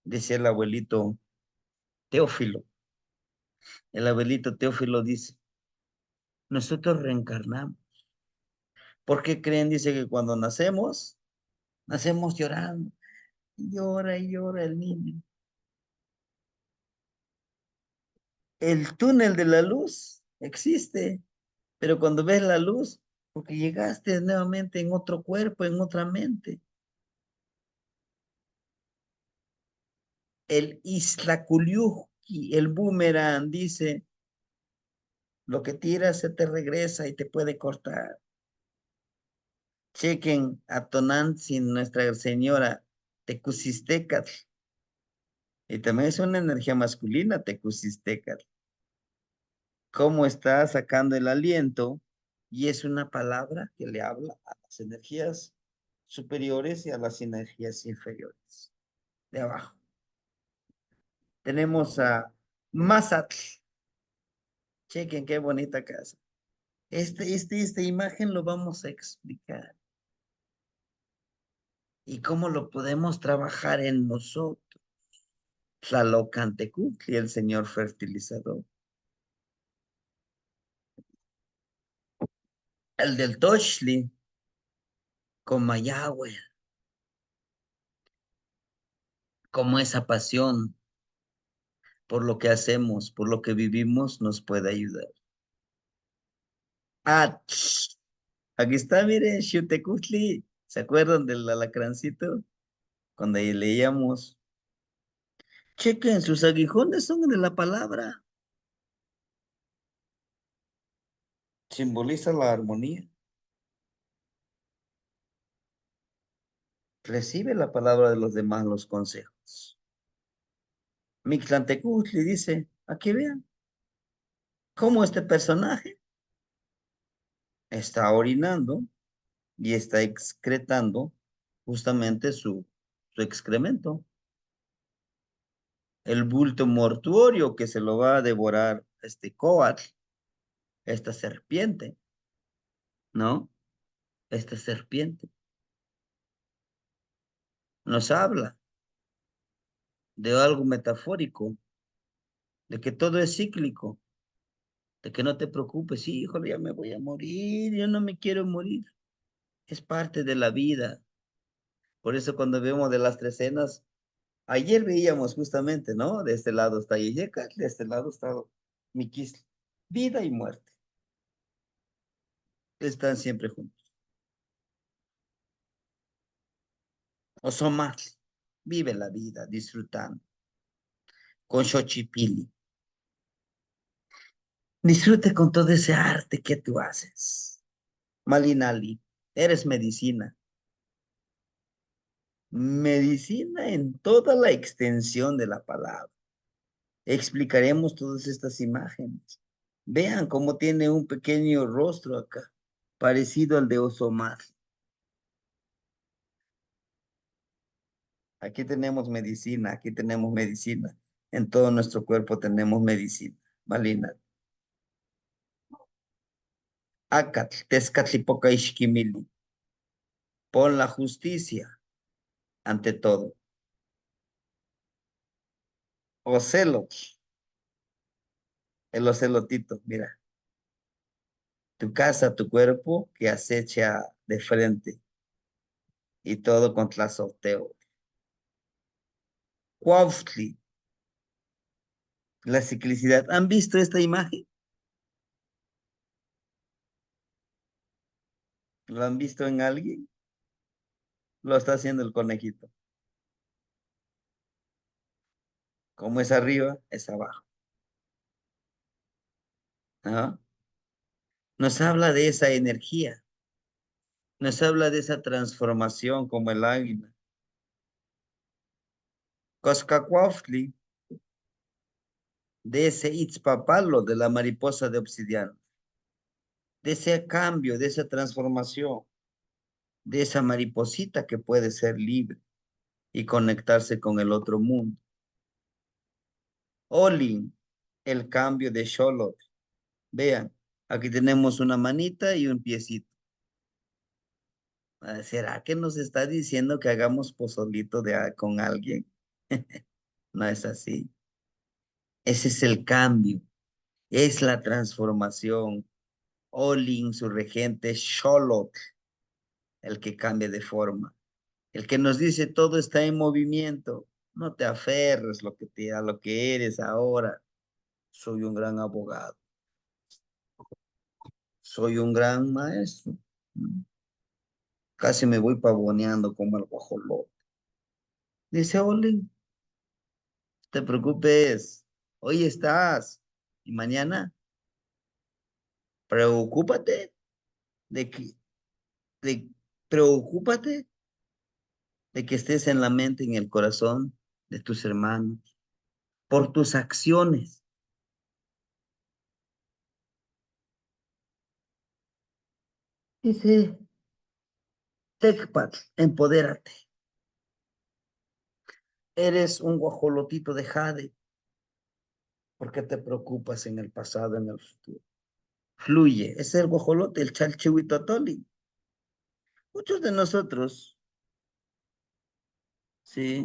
[SPEAKER 1] Decía el abuelito Teófilo. El abuelito Teófilo dice, nosotros reencarnamos. ¿Por qué creen? Dice que cuando nacemos, nacemos llorando. Y llora el niño. El túnel de la luz existe, pero cuando ves la luz, porque llegaste nuevamente en otro cuerpo, en otra mente. El Islakuliuki, el boomerang, dice, lo que tiras se te regresa y te puede cortar. Chequen a Tonantzin, Nuestra Señora, Tecusistecatl. Y también es una energía masculina, Tecusistecatl. Cómo está sacando el aliento y es una palabra que le habla a las energías superiores y a las energías inferiores. De abajo. Tenemos a Mazatl. Chequen qué bonita casa. Esta imagen lo vamos a explicar. ¿Y cómo lo podemos trabajar en nosotros? Tlalocantecutli, el señor fertilizador. El del Tochli, con Mayagüe, como esa pasión por lo que hacemos, por lo que vivimos, nos puede ayudar. Ah, aquí está, miren, Xutecutli. ¿Se acuerdan del alacrancito? Cuando ahí leíamos, chequen, sus aguijones son de la palabra. Simboliza la armonía. Recibe la palabra de los demás, los consejos. Mictlantecutli dice, aquí vean, cómo este personaje está orinando y está excretando justamente su excremento. El bulto mortuorio que se lo va a devorar este coatl, esta serpiente, ¿no? Esta serpiente nos habla de algo metafórico, de que todo es cíclico, de que no te preocupes, híjole, ya me voy a morir, yo no me quiero morir. Es parte de la vida. Por eso cuando vemos de las tres cenas, ayer veíamos justamente, ¿no? De este lado está Yeyeca, de este lado está Miquis. Vida y muerte están siempre juntos. O son más. Vive la vida disfrutando. Con Xochipili. Disfrute con todo ese arte que tú haces. Malinali, eres medicina. Medicina en toda la extensión de la palabra. Explicaremos todas estas imágenes. Vean cómo tiene un pequeño rostro acá, parecido al de Osomar. Aquí tenemos medicina. En todo nuestro cuerpo tenemos medicina. Malina. Acatl, Tezcatlipoca Ixquimili. Pon la justicia ante todo. Ocelos, el ocelotito, mira. Tu casa, tu cuerpo que acecha de frente y todo contra sorteo. Cuautli, la ciclicidad. ¿Han visto esta imagen? ¿Lo han visto en alguien? Lo está haciendo el conejito. Como es arriba, es abajo. ¿No? Nos habla de esa energía. Nos habla de esa transformación como el águila. Coscacuautli, de ese itzpapalo de la mariposa de obsidiana. De ese cambio, de esa transformación, de esa mariposita que puede ser libre y conectarse con el otro mundo. Olin, el cambio de Sholot. Vean, aquí tenemos una manita y un piecito. ¿Será que nos está diciendo que hagamos pozolito con alguien? No es así. Ese es el cambio, es la transformación. Oli insurgente Xolotl, el que cambia de forma, el que nos dice todo está en movimiento. No te aferres a lo que eres ahora. Soy un gran abogado, soy un gran maestro. Casi me voy pavoneando como el guajolote. Dice Oli, no te preocupes, hoy estás y mañana preocúpate de que, de, preocúpate de que estés en la mente, en el corazón de tus hermanos, por tus acciones. Dice, Tecpat, empodérate. Eres un guajolotito de jade. ¿Por qué te preocupas en el pasado, en el futuro? Fluye. Ese es el guajolote, el chalchihuitotoli. Muchos de nosotros, sí.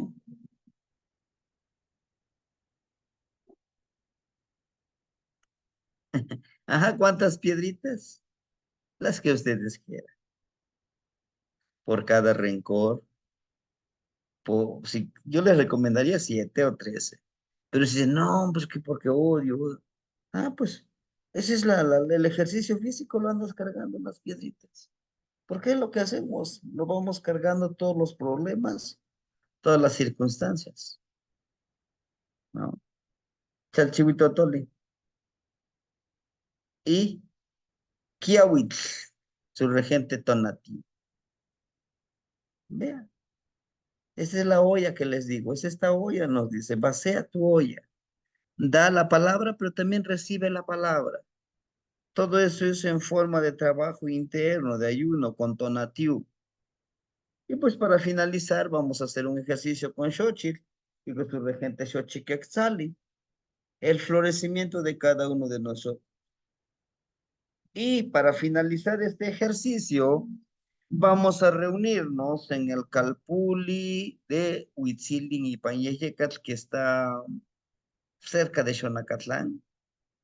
[SPEAKER 1] Ajá, ¿cuántas piedritas? Las que ustedes quieran. Por cada rencor. Si, yo les recomendaría 7 o 13. Pero si dicen, no, pues que porque odio. Ah, pues ese es el ejercicio físico, lo andas cargando en las piedritas. Porque es lo que hacemos, lo vamos cargando todos los problemas, todas las circunstancias, ¿no? Chalchihuitotoli y Kiawitl, su regente Tonati. Vean, esa es la olla que les digo, es esta olla, nos dice, vacía tu olla, da la palabra, pero también recibe la palabra. Todo eso es en forma de trabajo interno, de ayuno, con Tonatiu. Y pues para finalizar, vamos a hacer un ejercicio con Xochitl y con su regente Xochiquetzali, el florecimiento de cada uno de nosotros. Y para finalizar este ejercicio, vamos a reunirnos en el Calpuli de Huitzilin y Pañeyecatl, que está cerca de Xonacatlán,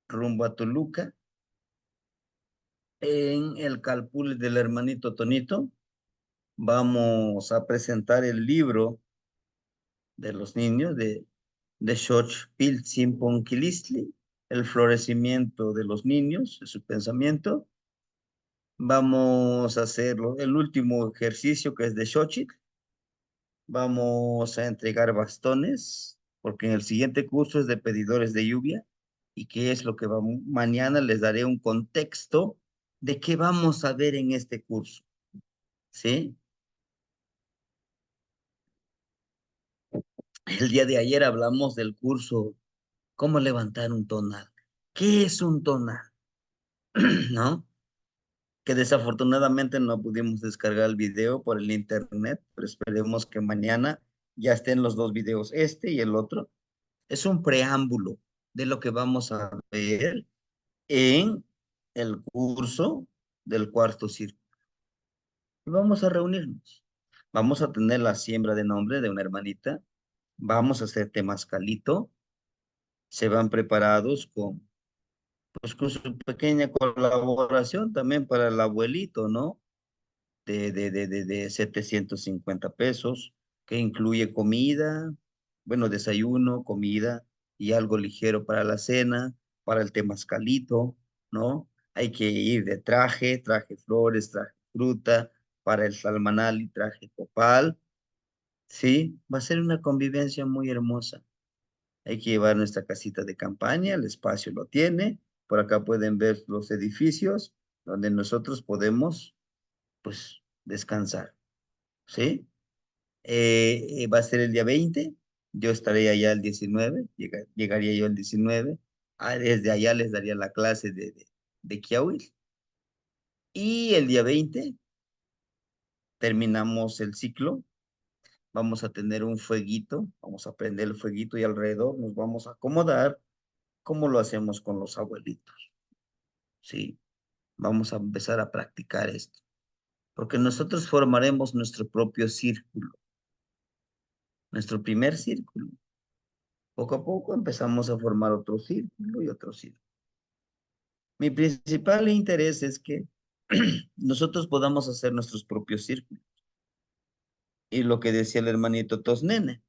[SPEAKER 1] rumbo a Toluca, en el Calpuli del hermanito Tonito. Vamos a presentar el libro de los niños de Xoch Piltzin Ponquilistli, el florecimiento de los niños, de su pensamiento. Vamos a hacerlo, el último ejercicio que es de Xochitl. Vamos a entregar bastones, porque en el siguiente curso es de pedidores de lluvia. ¿Y qué es lo que vamos? Mañana les daré un contexto de qué vamos a ver en este curso, ¿sí? El día de ayer hablamos del curso cómo levantar un tonal. ¿Qué es un tonal? ¿No? Que desafortunadamente no pudimos descargar el video por el internet, pero esperemos que mañana ya estén los dos videos, este y el otro. Es un preámbulo de lo que vamos a ver en el curso del cuarto círculo. Y vamos a reunirnos. Vamos a tener la siembra de nombre de una hermanita. Vamos a hacer temascalito. Se van preparados pues, con su pequeña colaboración también para el abuelito, ¿no? De 750 pesos, que incluye comida, bueno, desayuno, comida y algo ligero para la cena, para el temascalito, ¿no? Hay que ir de traje flores, traje fruta, para el salmanal y traje copal, ¿sí? Va a ser una convivencia muy hermosa. Hay que llevar nuestra casita de campaña, el espacio lo tiene, por acá pueden ver los edificios donde nosotros podemos, pues, descansar. ¿Sí? Va a ser el día 20, yo estaré allá el 19, llegaría yo el 19, desde allá les daría la clase de Kiawil, y el día 20 terminamos el ciclo, vamos a tener un fueguito, vamos a prender el fueguito y alrededor nos vamos a acomodar como lo hacemos con los abuelitos, ¿sí? Vamos a empezar a practicar esto, porque nosotros formaremos nuestro propio círculo, nuestro primer círculo. Poco a poco empezamos a formar otro círculo y otro círculo. Mi principal interés es que nosotros podamos hacer nuestros propios círculos. Y lo que decía el hermanito Tosnene,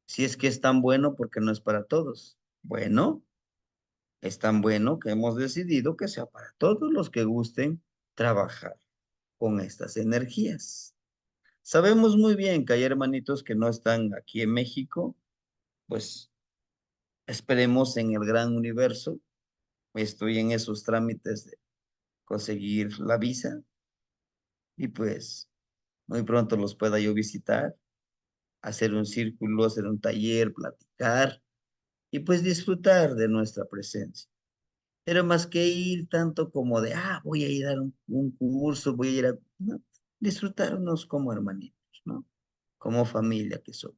[SPEAKER 1] si es que es tan bueno porque no es para todos. Bueno, es tan bueno que hemos decidido que sea para todos los que gusten trabajar con estas energías. Sabemos muy bien que hay hermanitos que no están aquí en México, pues esperemos en el gran universo. Estoy en esos trámites de conseguir la visa y pues muy pronto los pueda yo visitar, hacer un círculo, hacer un taller, platicar y pues disfrutar de nuestra presencia. Pero más que ir tanto como de, voy a ir a dar un curso, voy a ir a, no, disfrutarnos como hermanitos, ¿no? Como familia que somos.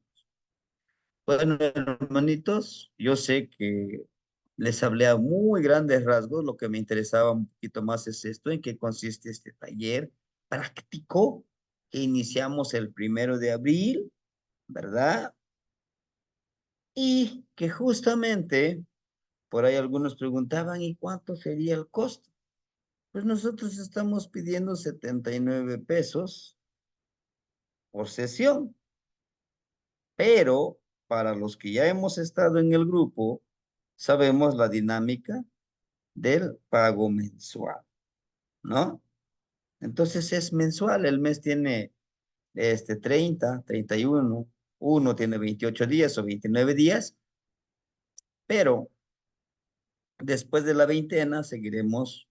[SPEAKER 1] Bueno, hermanitos, yo sé que les hablé a muy grandes rasgos, lo que me interesaba un poquito más es esto, en qué consiste este taller práctico que iniciamos el 1 de abril, ¿verdad? Y que justamente por ahí algunos preguntaban, ¿y cuánto sería el costo? Pues nosotros estamos pidiendo 79 pesos por sesión, pero para los que ya hemos estado en el grupo, sabemos la dinámica del pago mensual, ¿no? Entonces es mensual, el mes tiene 30, 31, uno tiene 28 días o 29 días, pero después de la veintena seguiremos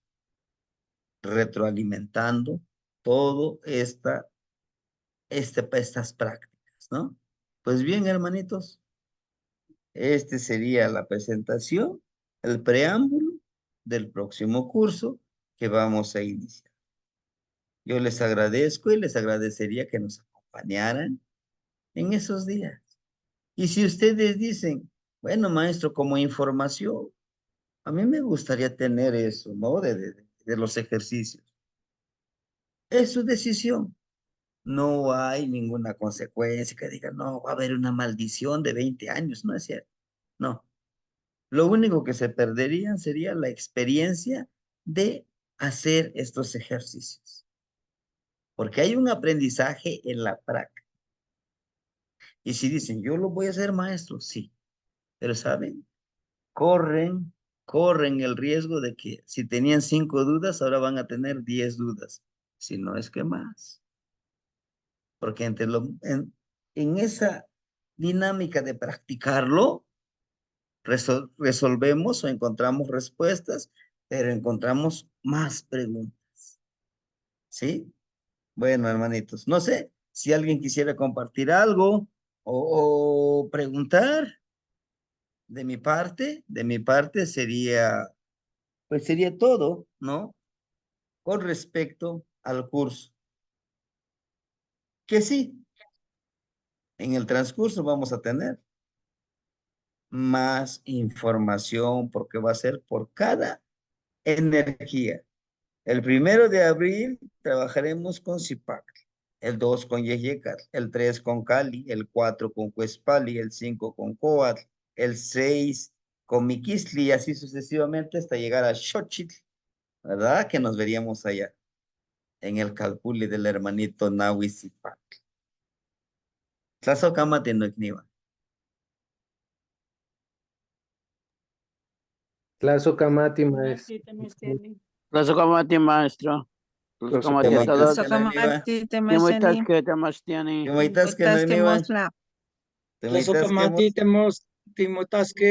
[SPEAKER 1] retroalimentando todo estas prácticas, ¿no? Pues bien, hermanitos, este sería la presentación, el preámbulo del próximo curso que vamos a iniciar. Yo les agradezco y les agradecería que nos acompañaran en esos días. Y si ustedes dicen, bueno, maestro, como información, a mí me gustaría tener eso, ¿no? De los ejercicios. Es su decisión. No hay ninguna consecuencia que diga, no, va a haber una maldición de 20 años, no es cierto. No. Lo único que se perderían sería la experiencia de hacer estos ejercicios. Porque hay un aprendizaje en la práctica. Y si dicen, yo lo voy a hacer maestro, sí. Pero ¿saben? Corren el riesgo de que si tenían 5 dudas, ahora van a tener 10 dudas. Si no es que más. Porque en esa dinámica de practicarlo, resolvemos o encontramos respuestas, pero encontramos más preguntas. ¿Sí? Bueno, hermanitos, no sé si alguien quisiera compartir algo o preguntar de mi parte sería, pues sería todo, ¿no? Con respecto al curso. Que sí, en el transcurso vamos a tener más información porque va a ser por cada energía. El 1 de abril trabajaremos con Zipac, el 2 con Yeyecat, el 3 con Cali, el 4 con Cuespali, el 5 con Coatl, el 6 con Miquistli y así sucesivamente hasta llegar a Xochitl, ¿verdad? Que nos veríamos allá en el calculi del hermanito Nahui Zipac. Tlazocamati no igniva.
[SPEAKER 3] Tlazocamati, maestro.
[SPEAKER 4] Tlazocamati, maestro. Tlazocamati a todos.
[SPEAKER 5] Tlazocamati
[SPEAKER 4] Timoitas
[SPEAKER 5] temasiani.
[SPEAKER 4] que tamastiani.
[SPEAKER 1] Timoitas que no
[SPEAKER 5] Timoitas que
[SPEAKER 1] igniva.
[SPEAKER 5] mosla.
[SPEAKER 1] Timoitas que
[SPEAKER 6] Tlazocamati temos timotasque